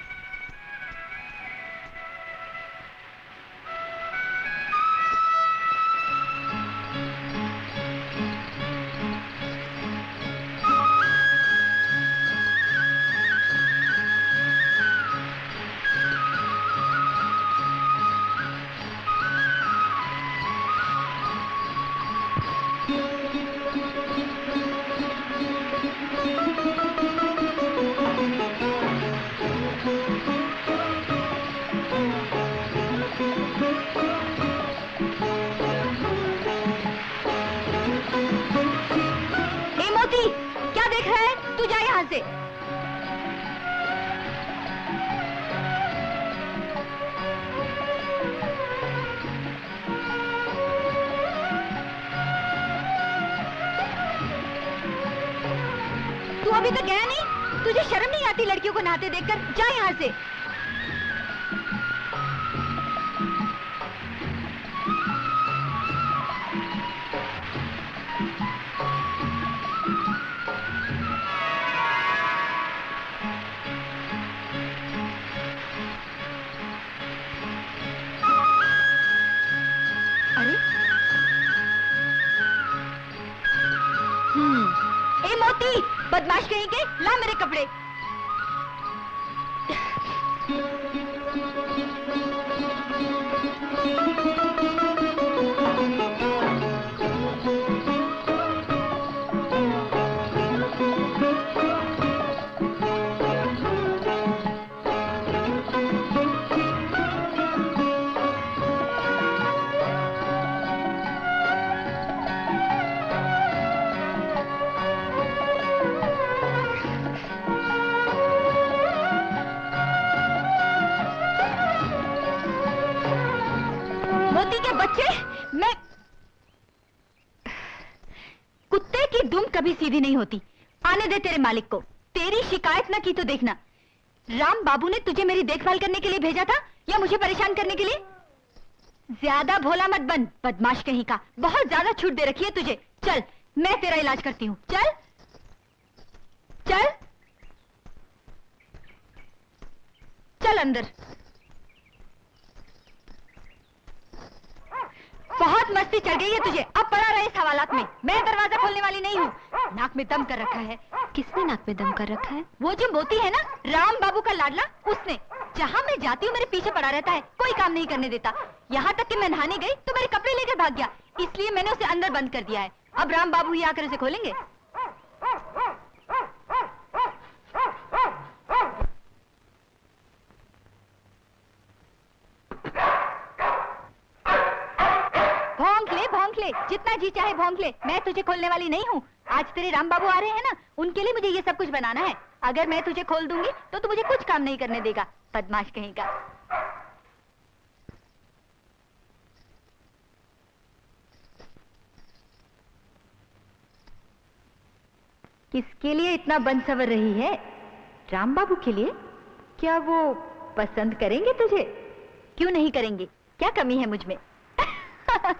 अभी तक गया नहीं? तुझे शर्म नहीं आती लड़कियों को नहाते देखकर? जा यहाँ से। अरे ए मोती, बदमाश कहीं के, ला मेरे कपड़े। मोती के बच्चे, मैं कुत्ते की दुम कभी सीधी नहीं होती। आने दे तेरे मालिक को। तेरी शिकायत न की तो देखना। राम बाबू ने तुझे मेरी देखभाल करने के लिए भेजा था या मुझे परेशान करने के लिए? ज्यादा भोला मत बन, बदमाश कहीं का। बहुत ज्यादा छूट दे रखी है तुझे। चल, मैं तेरा इलाज करती हूँ। चल चल चल अंदर। बहुत मस्ती चढ़ गई है तुझे, अब पड़ा रहे इस हवालात में। मैं दरवाजा खोलने वाली नहीं हूँ। नाक में दम कर रखा है। किसने नाक में दम कर रखा है? वो जो मोती है ना, राम बाबू का लाडला, उसने। जहाँ मैं जाती हूँ मेरे पीछे पड़ा रहता है, कोई काम नहीं करने देता। यहाँ तक कि मैं नहाने गई तो मेरे कपड़े लेकर भाग गया, इसलिए मैंने उसे अंदर बंद कर दिया है। अब राम बाबू ही आकर उसे खोलेंगे। भौंक ले, जितना जी चाहे भौंक ले। मैं तुझे खोलने वाली नहीं हूँ। आज तेरे राम बाबू आ रहे हैं ना, उनके लिए मुझे ये सब कुछ बनाना है। अगर मैं तुझे खोल दूंगी तो तू मुझे कुछ काम नहीं करने देगा, बदमाश कहीं का। किसके लिए इतना बन सवर रही है? राम बाबू के लिए? क्या वो पसंद करेंगे तुझे? क्यों नहीं करेंगे? क्या कमी है मुझ में? Ha ha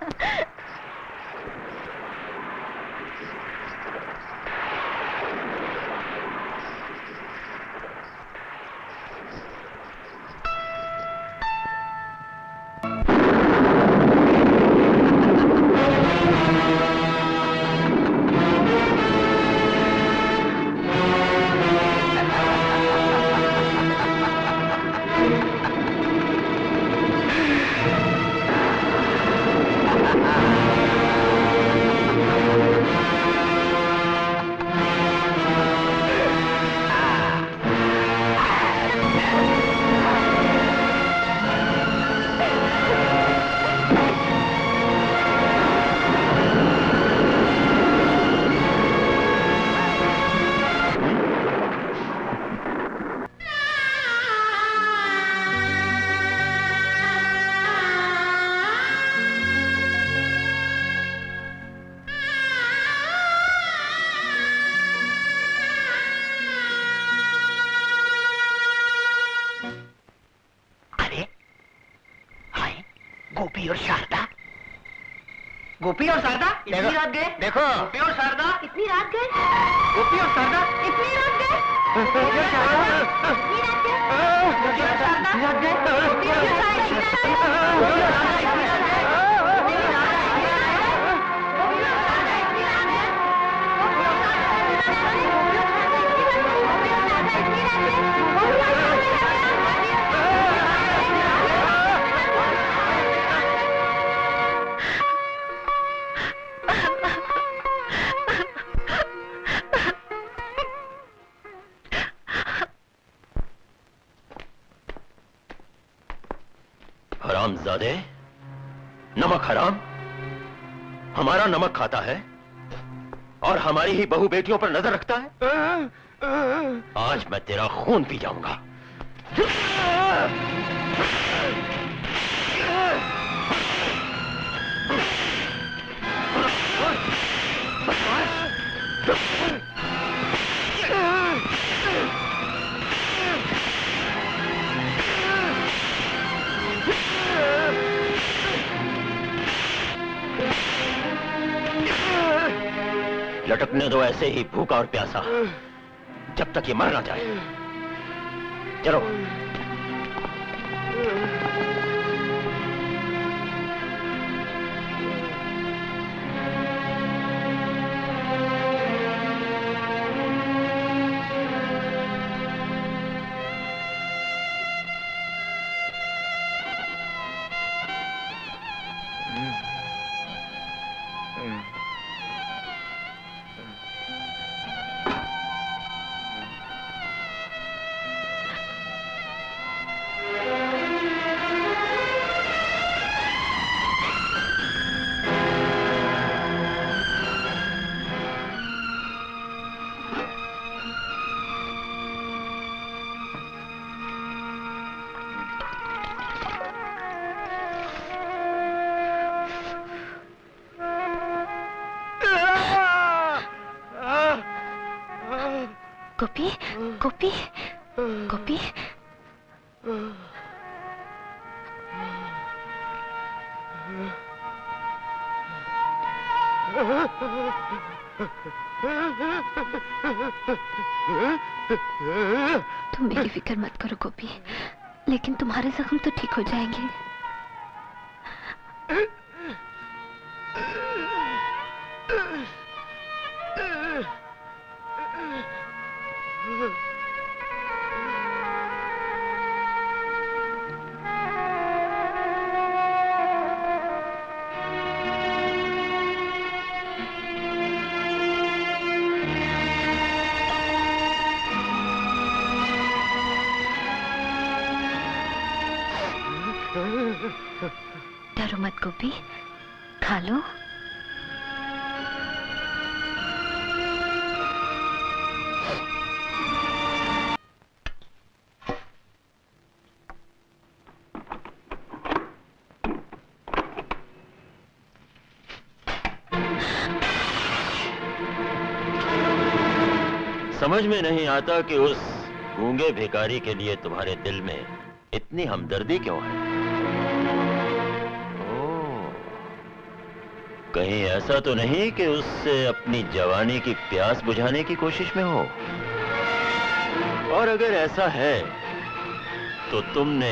ha! गोपी और शारदा। गोपी और शारदा इतनी रात गए? देखो गोपी और शारदा इतनी रात गए? गोपी और शारदा इतनी रात गए? गोपी और शारदा इतनी रात गए? गोपी और शारदा गोपी और हरामजादे, नमक हराम, हमारा नमक खाता है और हमारी ही बहू बेटियों पर नजर रखता है। आज मैं तेरा खून पी जाऊंगा। लटकने दो ऐसे ही भूखा और प्यासा, जब तक ये मर ना जाए। चलो। गोपी, गोपी, गोपी। तुम मेरी फिक्र मत करो गोपी, लेकिन तुम्हारे जख्म तो ठीक हो जाएंगे। डरो मत गोपी, खा लो। समझ में नहीं आता कि उस गूंगे भिखारी के लिए तुम्हारे दिल में इतनी हमदर्दी क्यों है। कहीं ऐसा तो नहीं कि उससे अपनी जवानी की प्यास बुझाने की कोशिश में हो? और अगर ऐसा है तो तुमने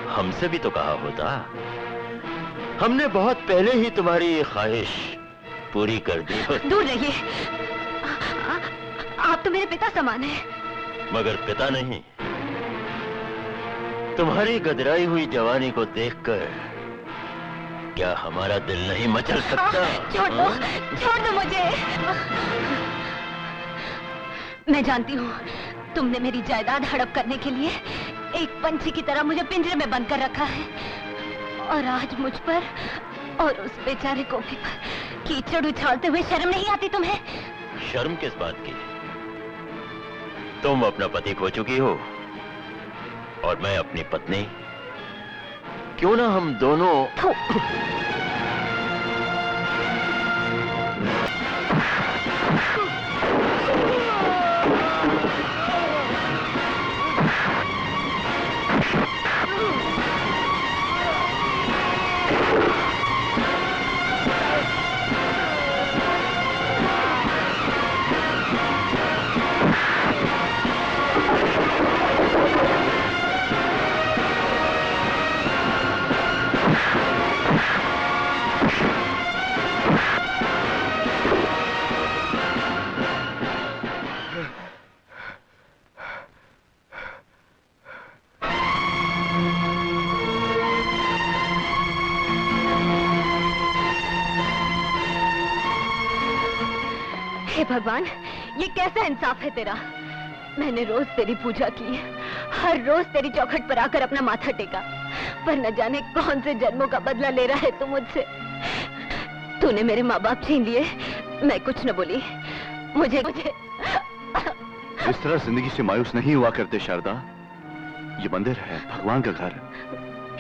हमसे भी तो कहा होता। हमने बहुत पहले ही तुम्हारी ये ख्वाहिश पूरी कर दी होती। दूर रहिए, आप तो मेरे पिता समान हैं। मगर पिता नहीं। तुम्हारी गदराई हुई जवानी को देखकर क्या हमारा दिल नहीं मचल सकता? छोड़ दो मुझे। मैं जानती हूँ तुमने मेरी जायदाद हड़प करने के लिए एक पंछी की तरह मुझे पिंजरे में बंद कर रखा है, और आज मुझ पर और उस बेचारे गोपी पर कीचड़ उछालते हुए शर्म नहीं आती तुम्हें? शर्म किस बात की? तुम अपना पति खो चुकी हो और मैं अपनी पत्नी। क्यों ना हम दोनों हे भगवान, ये कैसा इंसाफ है तेरा? मैंने रोज तेरी पूजा की, हर रोज तेरी चौखट पर आकर अपना माथा टेका, पर न जाने कौन से जन्मों का बदला ले रहा है तू मुझसे। तूने मेरे माँ बाप छीन लिए, मैं कुछ न बोली। मुझे इस तरह जिंदगी से मायूस नहीं हुआ करते शारदा। ये मंदिर है, भगवान का घर।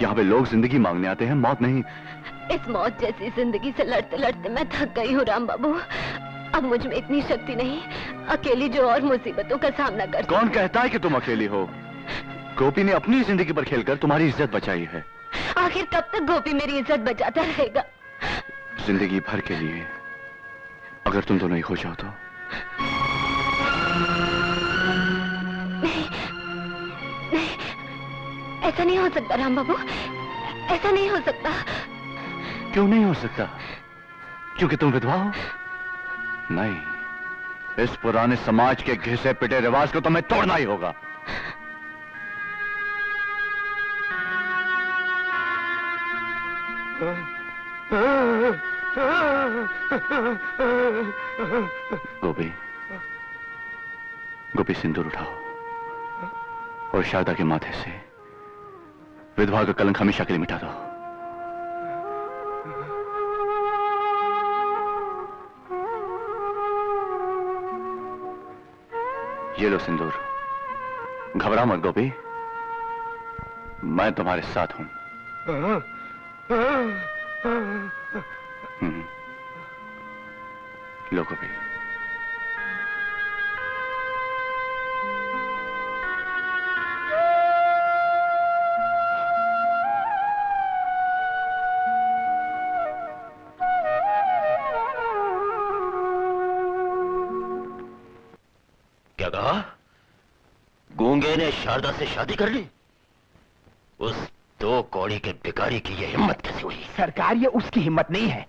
यहाँ पे लोग जिंदगी मांगने आते हैं, मौत नहीं। इस मौत जैसी जिंदगी से लड़ते लड़ते मैं थक गई हूँ राम बाबू। अब मुझ में इतनी शक्ति नहीं, अकेली जो और मुसीबतों का सामना कर। कौन कहता है कि तुम अकेली हो? गोपी ने अपनी जिंदगी पर खेलकर तुम्हारी इज्जत बचाई है। आखिर कब तक गोपी मेरी इज्जत बचाता रहेगा? जिंदगी भर के लिए। अगर तुम दोनों ही हो जाओ तो। नहीं, ऐसा नहीं हो सकता राम बाबू, ऐसा नहीं हो सकता। क्यों नहीं हो सकता? क्योंकि तुम विधवा हो? नहीं, इस पुराने समाज के घिसे पिटे रिवाज को तुम्हें तोड़ना ही होगा। गोपी, गोपी सिंदूर उठाओ और शारदा के माथे से विधवा का कलंक हमेशा के लिए मिटा दो। ये लो सिंदूर। घबरा मत गोपी, मैं तुम्हारे साथ हूं। लो गोपी। क्या कहा? गूंगे ने शारदा से शादी कर ली? उस दो कौड़ी के भिखारी की ये हिम्मत कैसे हुई? सरकार, ये उसकी हिम्मत नहीं है,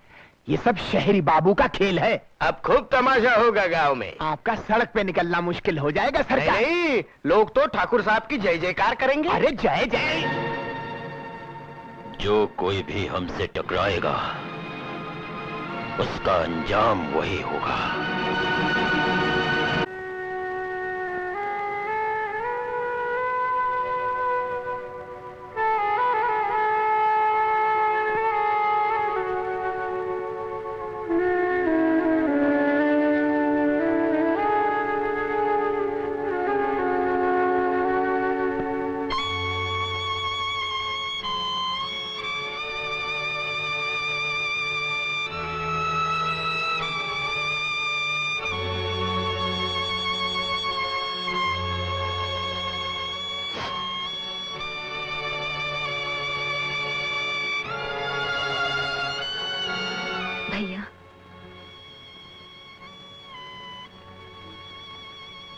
ये सब शहरी बाबू का खेल है। अब खूब तमाशा होगा गांव में। आपका सड़क पे निकलना मुश्किल हो जाएगा सरकार। नहीं, लोग तो ठाकुर साहब की जय जयकार करेंगे। अरे जय जय। जो कोई भी हमसे टकराएगा उसका अंजाम वही होगा।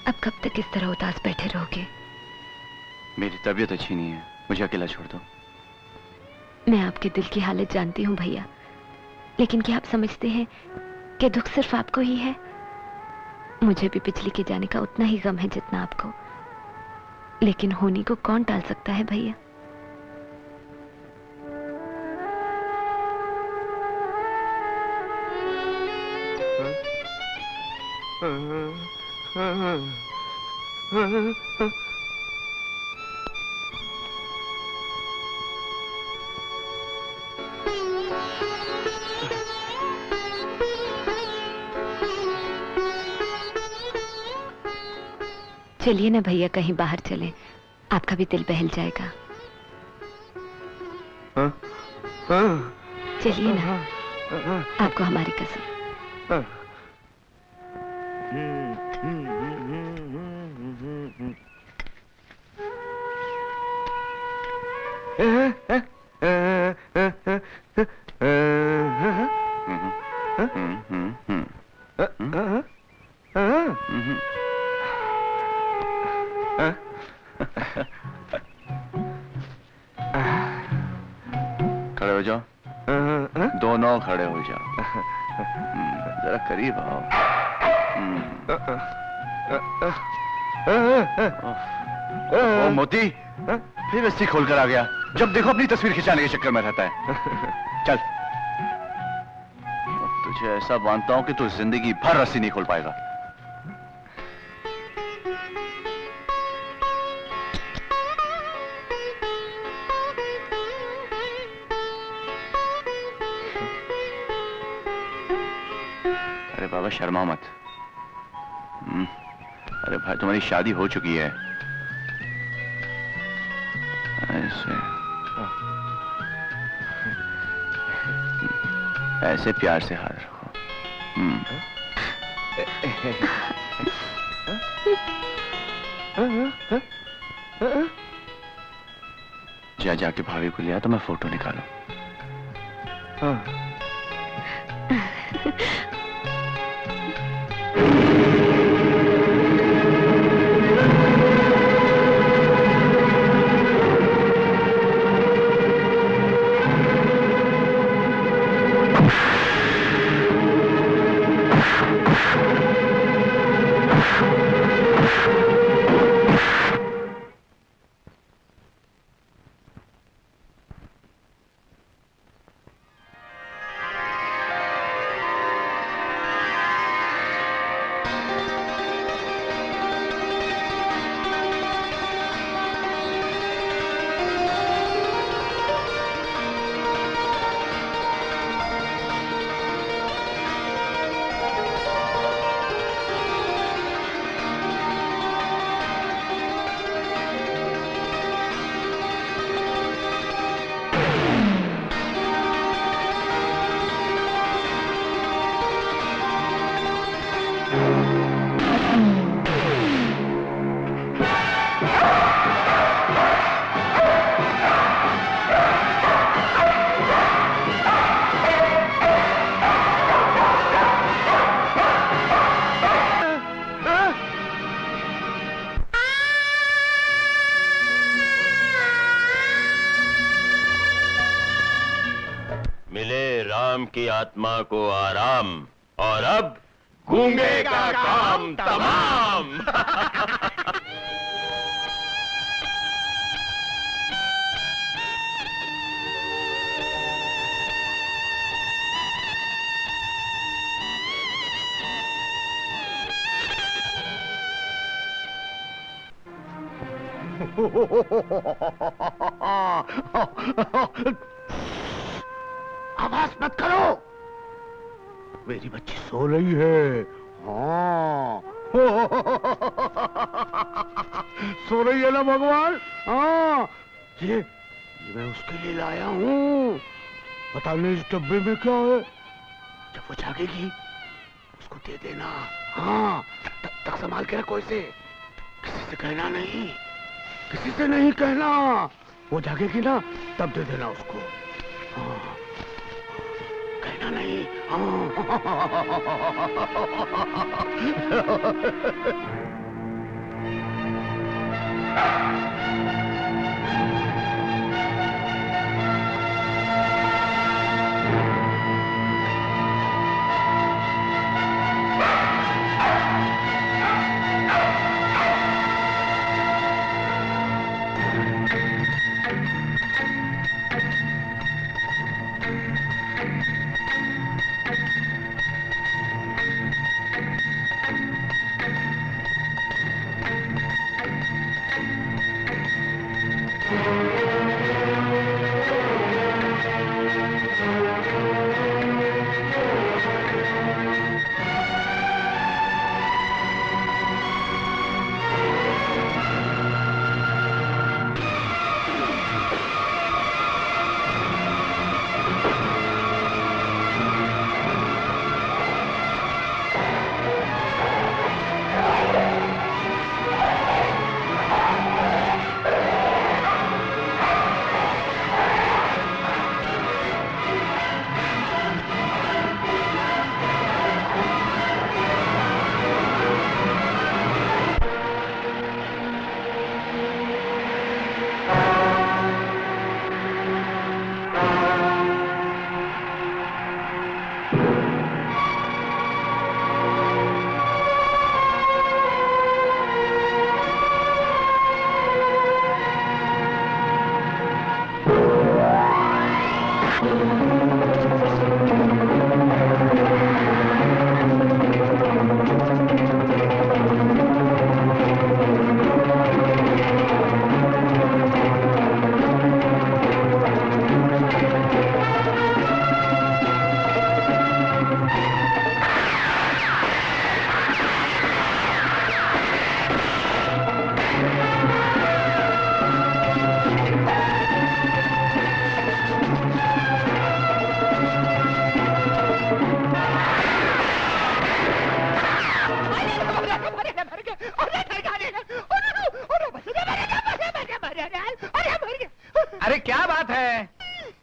अब कब तक इस तरह उदास बैठे रहोगे? मेरी तबीयत अच्छी नहीं है, मुझे अकेला छोड़ दो। मैं आपके दिल की हालत जानती हूँ भैया, लेकिन क्या आप समझते हैं कि दुख सिर्फ आपको ही है? मुझे भी बिजली के जाने का उतना ही गम है जितना आपको, लेकिन होनी को कौन टाल सकता है भैया? चलिए ना भैया, कहीं बाहर चले, आपका भी दिल बहल जाएगा। चलिए ना, आपको हमारी कसम। खड़े हो जाओ, दोनों खड़े हो जाओ। जरा करीब आओ। ओ मोती, फिर रस्सी खोलकर आ गया। जब देखो अपनी तस्वीर खिंचाने के चक्कर में रहता है। चल, अब तुझे तुझे ऐसा बांधता हूं कि तू जिंदगी भर रस्सी नहीं खोल पाएगा। अरे बाबा शर्मा मत। अरे भाई तुम्हारी शादी हो चुकी है। ऐसे ऐसे प्यार से हाथ रखो। जाके भाभी को लिया तो मैं फोटो निकालूं। की आत्मा को आराम और अब गूंगे का काम तमाम। आवाज मत करो, मेरी बच्ची सो रही है। हाँ सो रही है ना भगवान। हाँ ये मैं उसके लिए लाया हूँ। पता नहीं इस डब्बे में क्या है। जब वो जागेगी उसको दे देना। हाँ तब तक संभाल के रखो इसे। किसी से कहना नहीं, किसी से नहीं कहना। वो जागेगी ना तब दे देना उसको। हाँ कहना नहीं।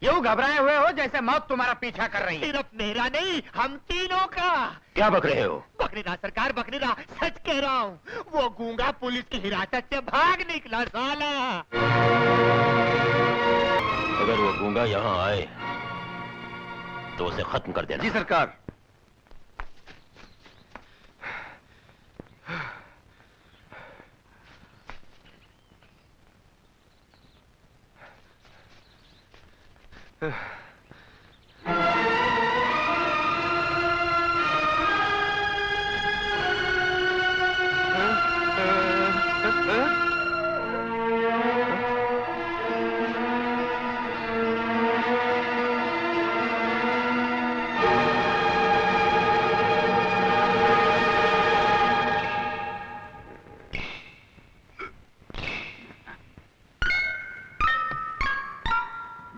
यूं घबराए हुए हो जैसे मौत तुम्हारा पीछा कर रही है। सिर्फ मेरा नहीं, हम तीनों का। क्या बक रहे हो? बकरी रहा सरकार, बकरी रहा, सच कह रहा हूँ। वो गूंगा पुलिस की हिरासत से भाग निकला साला। अगर वो गूंगा यहाँ आए तो उसे खत्म कर देना। जी सरकार।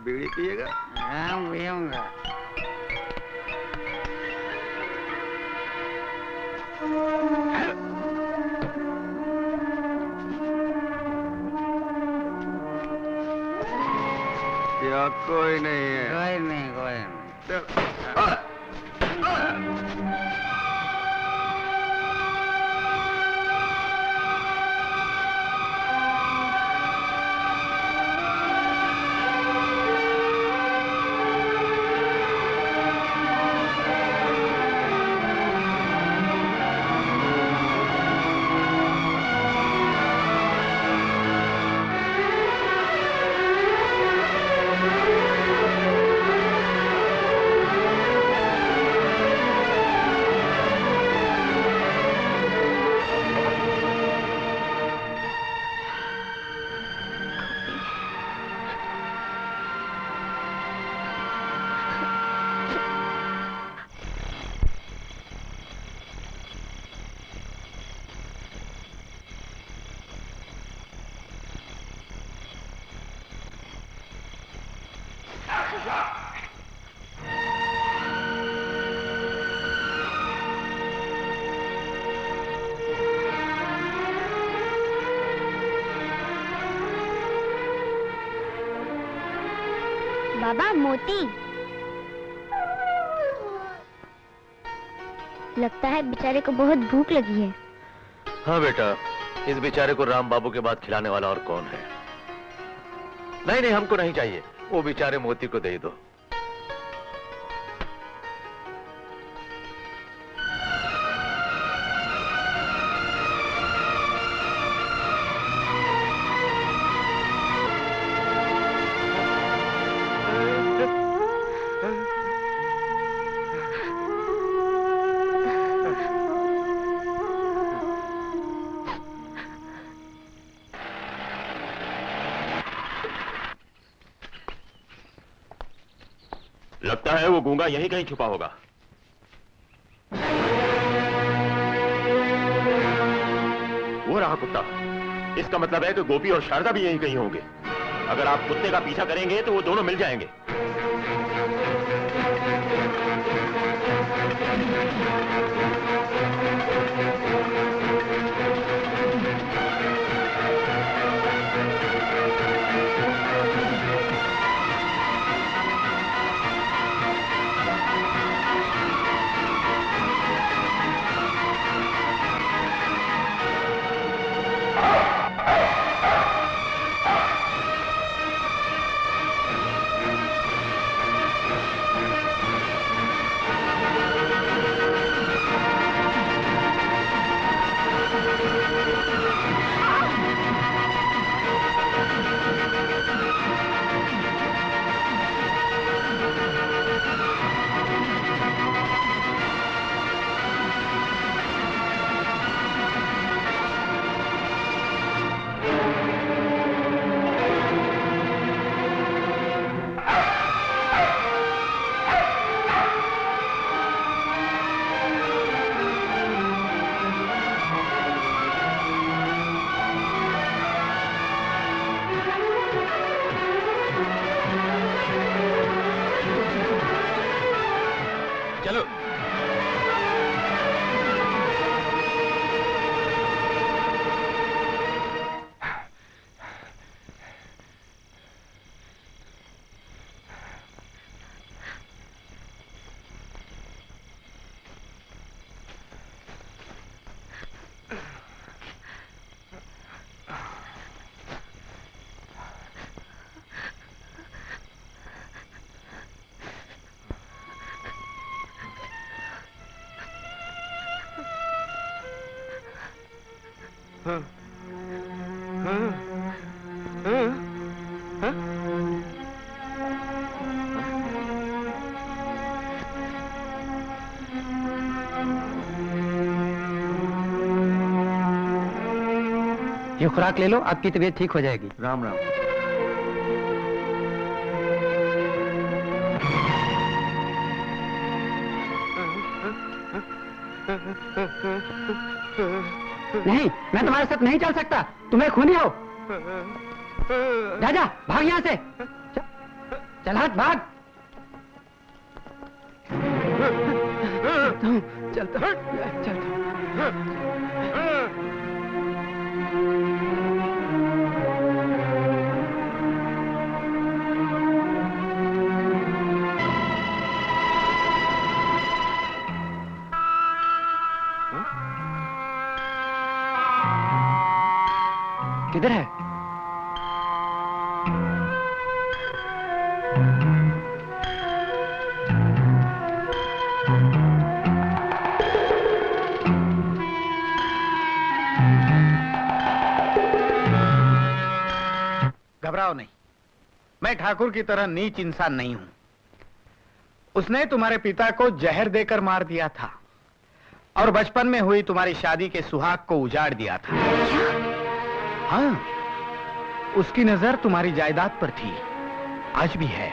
बीड़ी पिएगा? हाँ पियूंगा। या कोई नहीं है? कोई नहीं, कोई नहीं। बाबा मोती, लगता है बेचारे को बहुत भूख लगी है। हाँ बेटा, इस बेचारे को राम बाबू के बाद खिलाने वाला और कौन है? नहीं नहीं, हमको नहीं चाहिए, वो बेचारे मोती को दे दो। लगता है वो गूंगा यहीं कहीं छुपा होगा। वो रहा कुत्ता। इसका मतलब है कि गोपी और शारदा भी यहीं कहीं होंगे। अगर आप कुत्ते का पीछा करेंगे तो वो दोनों मिल जाएंगे। ये खुराक ले लो, आपकी तबीयत ठीक हो जाएगी। राम राम। नहीं, मैं तुम्हारे साथ नहीं चल सकता, तुम्हें खूनी हो। जा जा, भाग यहाँ से। चल हाथ भाग। चलता हूँ। किधर है? घबराओ नहीं, मैं ठाकुर की तरह नीच इंसान नहीं हूं। उसने तुम्हारे पिता को जहर देकर मार दिया था और बचपन में हुई तुम्हारी शादी के सुहाग को उजाड़ दिया था। हाँ, उसकी नजर तुम्हारी जायदाद पर थी, आज भी है,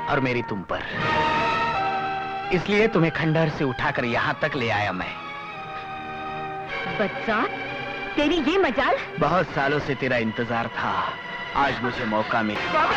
और मेरी तुम पर। इसलिए तुम्हें खंडहर से उठाकर यहां तक ले आया मैं। बच्चा, तेरी ये मजाल। बहुत सालों से तेरा इंतजार था, आज मुझे मौका मिला।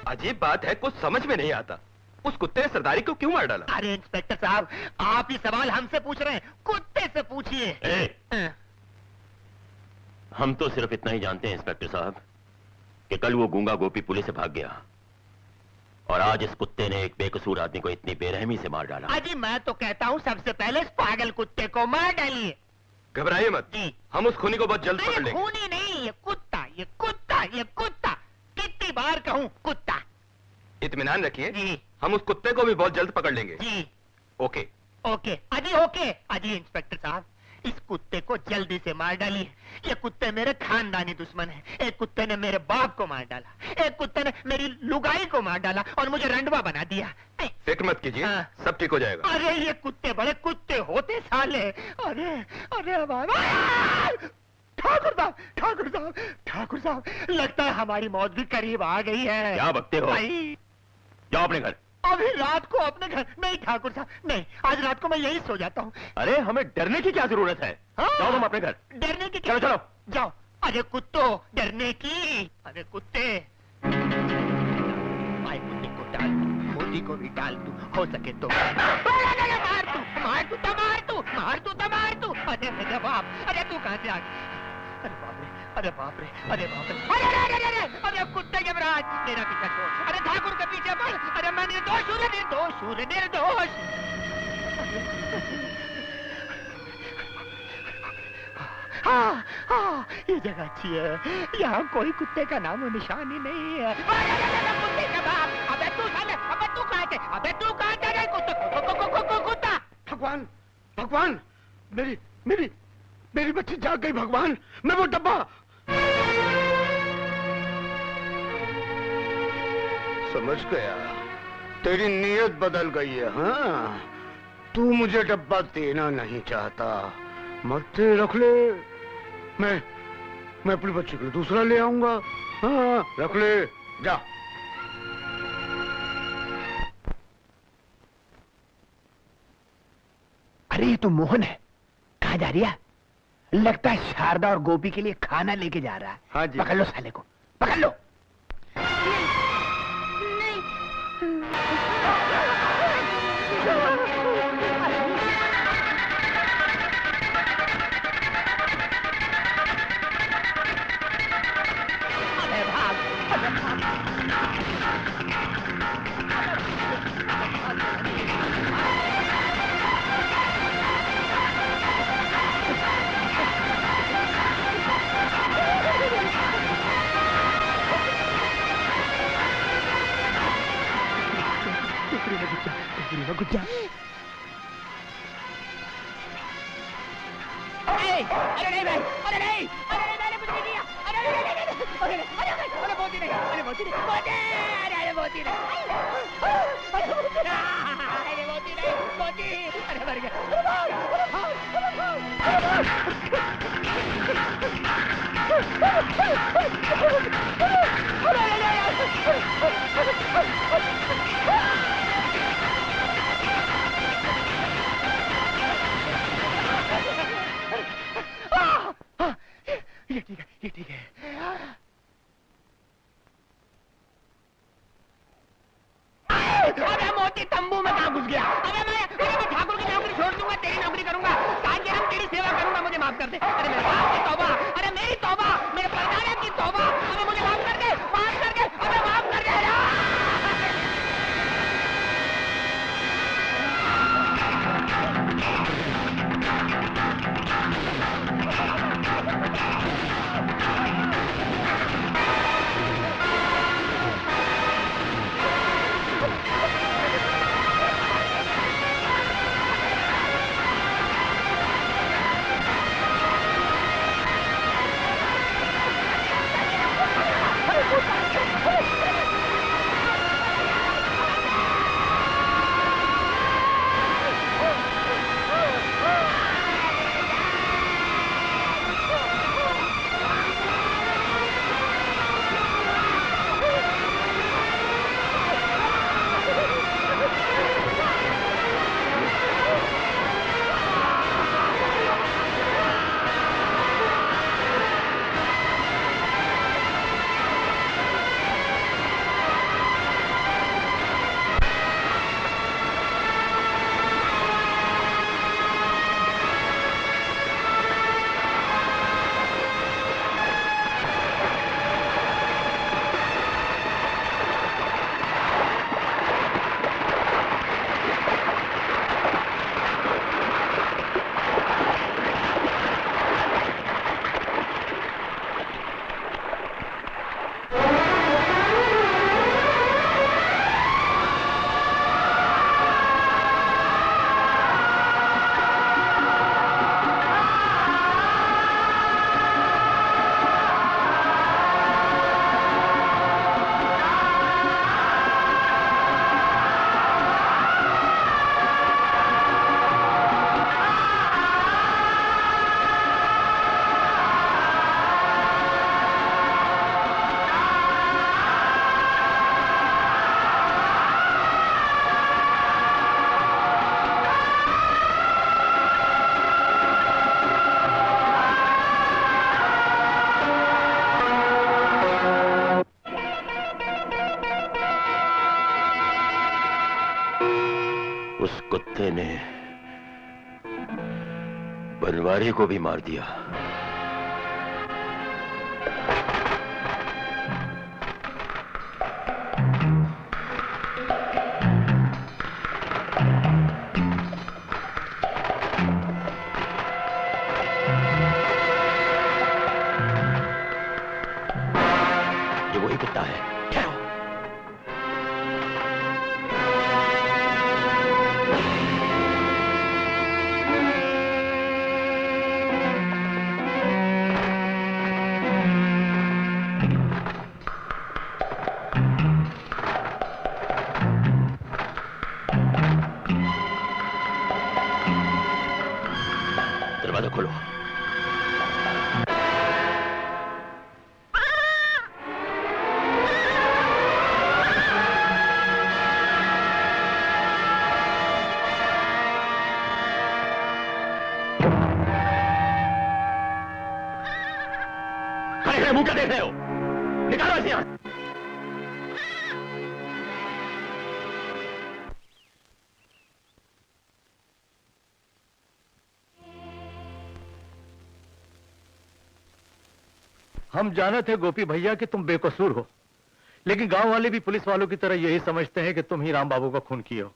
अजीब बात है, कुछ समझ में नहीं आता, उस कुत्ते ने सरदारी को क्यों मार डाला? अरे इंस्पेक्टर साहब, आप ही सवाल हमसे पूछ रहे हैं, कुत्ते से पूछिए। हम तो सिर्फ इतना ही जानते हैं इंस्पेक्टर साहब कि कल वो गूंगा गोपी पुलिस से भाग गया और आज इस कुत्ते ने एक बेकसूर आदमी को इतनी बेरहमी से मार डाला। अजी मैं तो कहता हूँ सबसे पहले इस पागल कुत्ते को मार डालिए। घबराइए मत, हम उस खूनी को बहुत जल्द पकड़ लेंगे। खूनी नहीं, ये कुत्ता, ये कुत्ता, ये कुत्ता, कितनी बार कहूँ कुत्ता। इत्मीनान रखिए, हम उस कुत्ते को भी बहुत जल्द पकड़ लेंगे। जी। ओके। ओके अजी, ओके अजी। इंस्पेक्टर साहब, इस कुत्ते को जल्दी से मार डालिए। ये कुत्ते मेरे खानदानी दुश्मन है। एक कुत्ते ने मेरे बाप को मार डाला, एक कुत्ते ने मेरी लुगाई को मार डाला और मुझे रंडवा बना दिया। फिक्र मत कीजिए, सब ठीक हो जाएगा। अरे ये कुत्ते बड़े कुत्ते होते साले। अरे अरे बाबा, ठाकुर साहब, ठाकुर साहब, ठाकुर साहब, लगता है हमारी मौत भी करीब आ गई है। क्या बकते हो? जाओ अपने घर। अभी रात को अपने घर? नहीं ठाकुर साहब, नहीं, आज रात को मैं यही सो जाता हूँ। अरे हमें डरने की क्या जरूरत है? जाओ तुम अपने घर। डरने की? चलो चलो जाओ। अरे कुत्तो, डरने की? अरे कुत्ते, भाई कुत्ते को डाल दू, मोदी को भी डाल दू, हो सके तो मार तू, मार तू, मार तू, मार तू, मार तू। अरे मेरे बाप, अरे तू कहाँ से आ गया? अरे बाप रे, अरे बाप रे, अरे बाप रे, अरे अरे अरे अरे, अरे कुत्ते के बराज, मेरा पीछा छोड़। अरे ठाकुर के पीछे पड़। अरे मैं निर्दोष हूँ, निर्दोष हूँ, निर्दोष। हाँ हाँ, ये जगह अच्छी है, यहाँ कोई कुत्ते का नामो निशान ही नहीं है। कुत्ते का बाप, अबे तू साले, अबे तू कहाँ से, अबे तू कहाँ से रे कुत्ता, कुत्ता। भगवान, भगवान, मेरी मेरी मेरी बच्ची जाग गई। भगवान, मैं वो डब्बा। समझ गया, तेरी नीयत बदल गई है। हाँ, तू मुझे डब्बा देना नहीं चाहता। मरते रख ले, मैं अपनी बच्ची के लिए दूसरा ले आऊंगा। हाँ, रख ले, जा। अरे ये तो मोहन है, कहाँ जा रही है? लगता है शारदा और गोपी के लिए खाना लेके जा रहा है। हाँ जी। पकड़ लो साले को, पकड़ लो। गुज्जा, अरे नहीं भाई, अरे नहीं, अरे नहीं, मैंने कुछ नहीं किया। अरे नहीं, अरे नहीं, अरे नहीं, अरे मोती नहीं, अरे मोती नहीं, मोती, अरे मोती नहीं, अरे मोती नहीं, मोती, अरे मर गया। ये ठीक है, ये ठीक है। अरे मोती तंबू में कहाँ घुस गया? अरे मैं ठाकुर की नौकरी छोड़ दूंगा, तेरी नौकरी करूंगा, साथ जन्म तेरी सेवा करूंगा, मुझे माफ कर दे। अरे मेरे बाप की तौबा, अरे मेरी तौबा, मेरे परदारे की तौबा, अरे मुझे माफ कर दे, माफ कर दे, अरे माफ कर दे। बनवारी को भी मार दिया। ये वही कुत्ता है। ठहरो। दरवाजा खोलो। खड़े मुंह क्या देख रहे हो? निकालो इसे यहां। हम जानते थे गोपी भैया कि तुम बेकसूर हो, लेकिन गांव वाले भी पुलिस वालों की तरह यही समझते हैं कि तुम ही राम बाबू का खून किए हो।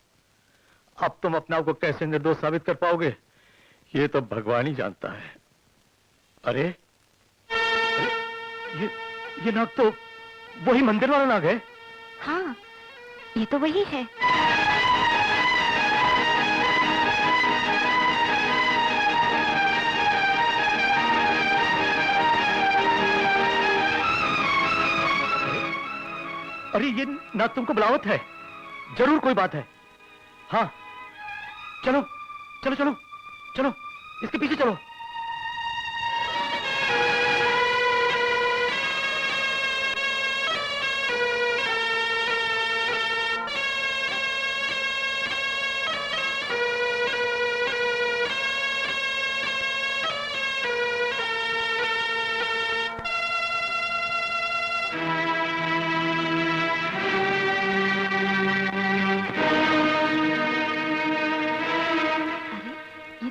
अब तुम अपने आप को कैसे निर्दोष साबित कर पाओगे, ये तो भगवान ही जानता है। अरे, ये नाग तो वही मंदिर वाला नाग है। हाँ, ये तो वही है। अरे ये नाग तुमको बुलावत है, जरूर कोई बात है। हाँ, चलो चलो चलो चलो, इसके पीछे चलो।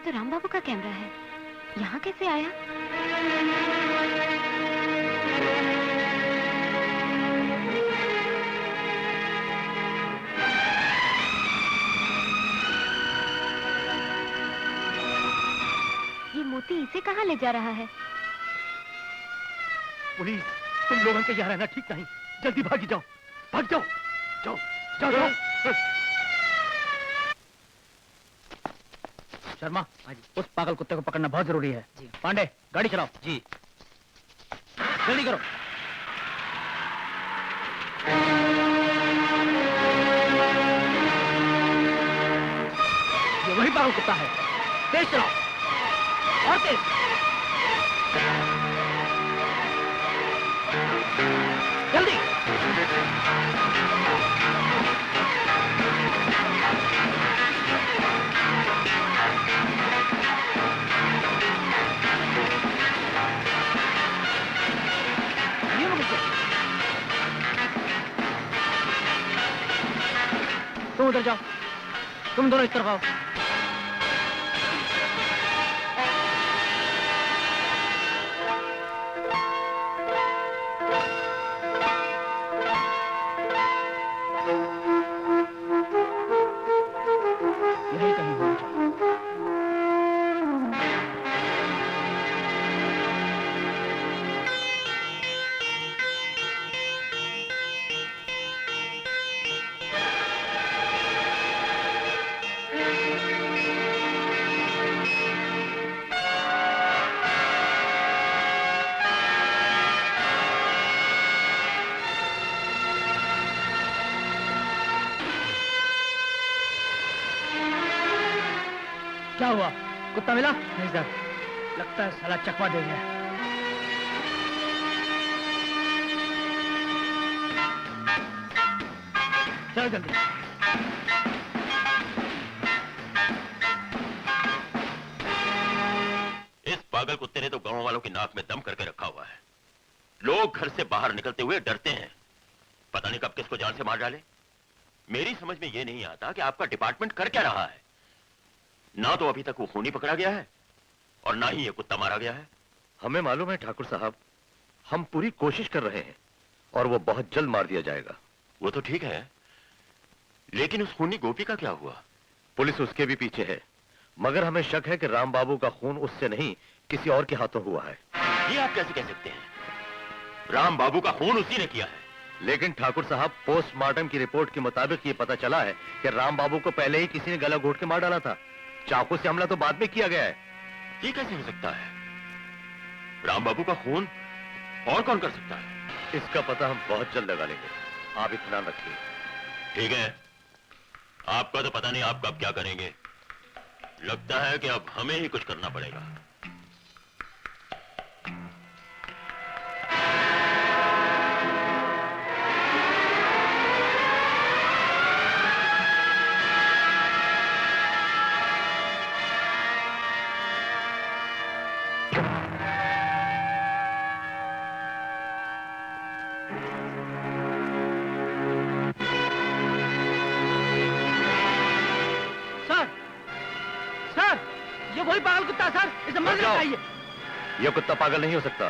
राम बाबू का कैमरा है, यहाँ कैसे आया? ये मोती इसे कहाँ ले जा रहा है? पुलिस, तुम लोगों के यहाँ रहना ठीक नहीं, जल्दी भागी जाओ, भाग जाओ, जाओ जाओ जाओ। शर्मा, उस पागल कुत्ते को पकड़ना बहुत जरूरी है। जी। पांडे, गाड़ी चलाओ। जी। जल्दी करो। ये वही पागल कुत्ता है, तेज चलाओ और तेज। जल्दी। तुम उधर जाओ, तुम दोनों इस तरफ आओ। यही कहीं होना चाहिए। क्या हुआ? कुत्ता मिला? नहीं सर, लगता है साला चकवा दे गया। चलो जल्दी। इस पागल कुत्ते ने तो गांव वालों की नाक में दम करके रखा हुआ है। लोग घर से बाहर निकलते हुए डरते हैं, पता नहीं कब किसको जान से मार डाले। मेरी समझ में यह नहीं आता कि आपका डिपार्टमेंट कर क्या रहा है। ना तो अभी तक वो खूनी पकड़ा गया है और ना ही ये कुत्ता मारा गया है। हमें मालूम है ठाकुर साहब, हम पूरी कोशिश कर रहे हैं और वो बहुत जल्द मार दिया जाएगा। वो तो ठीक है, लेकिन उस खूनी गोपी का क्या हुआ? पुलिस उसके भी पीछे है, मगर हमें शक है कि राम बाबू का खून उससे नहीं किसी और के हाथों हुआ है। ये आप कैसे कह सकते हैं? राम बाबू का खून उसी ने किया है। लेकिन ठाकुर साहब, पोस्टमार्टम की रिपोर्ट के मुताबिक ये पता चला है कि राम बाबू को पहले ही किसी ने गला घोट के मार डाला था। चाकू से हमला तो बाद में किया गया है। ये कैसे हो सकता है? राम बाबू का खून और कौन कर सकता है? इसका पता हम बहुत जल्द लगा लेंगे, आप इत्मीनान रखिए। ठीक है, आपका तो पता नहीं आप कब क्या करेंगे। लगता है कि अब हमें ही कुछ करना पड़ेगा। ये वही पागल कुत्ता सर, इसे मारना चाहिए। ये कुत्ता पागल नहीं हो सकता।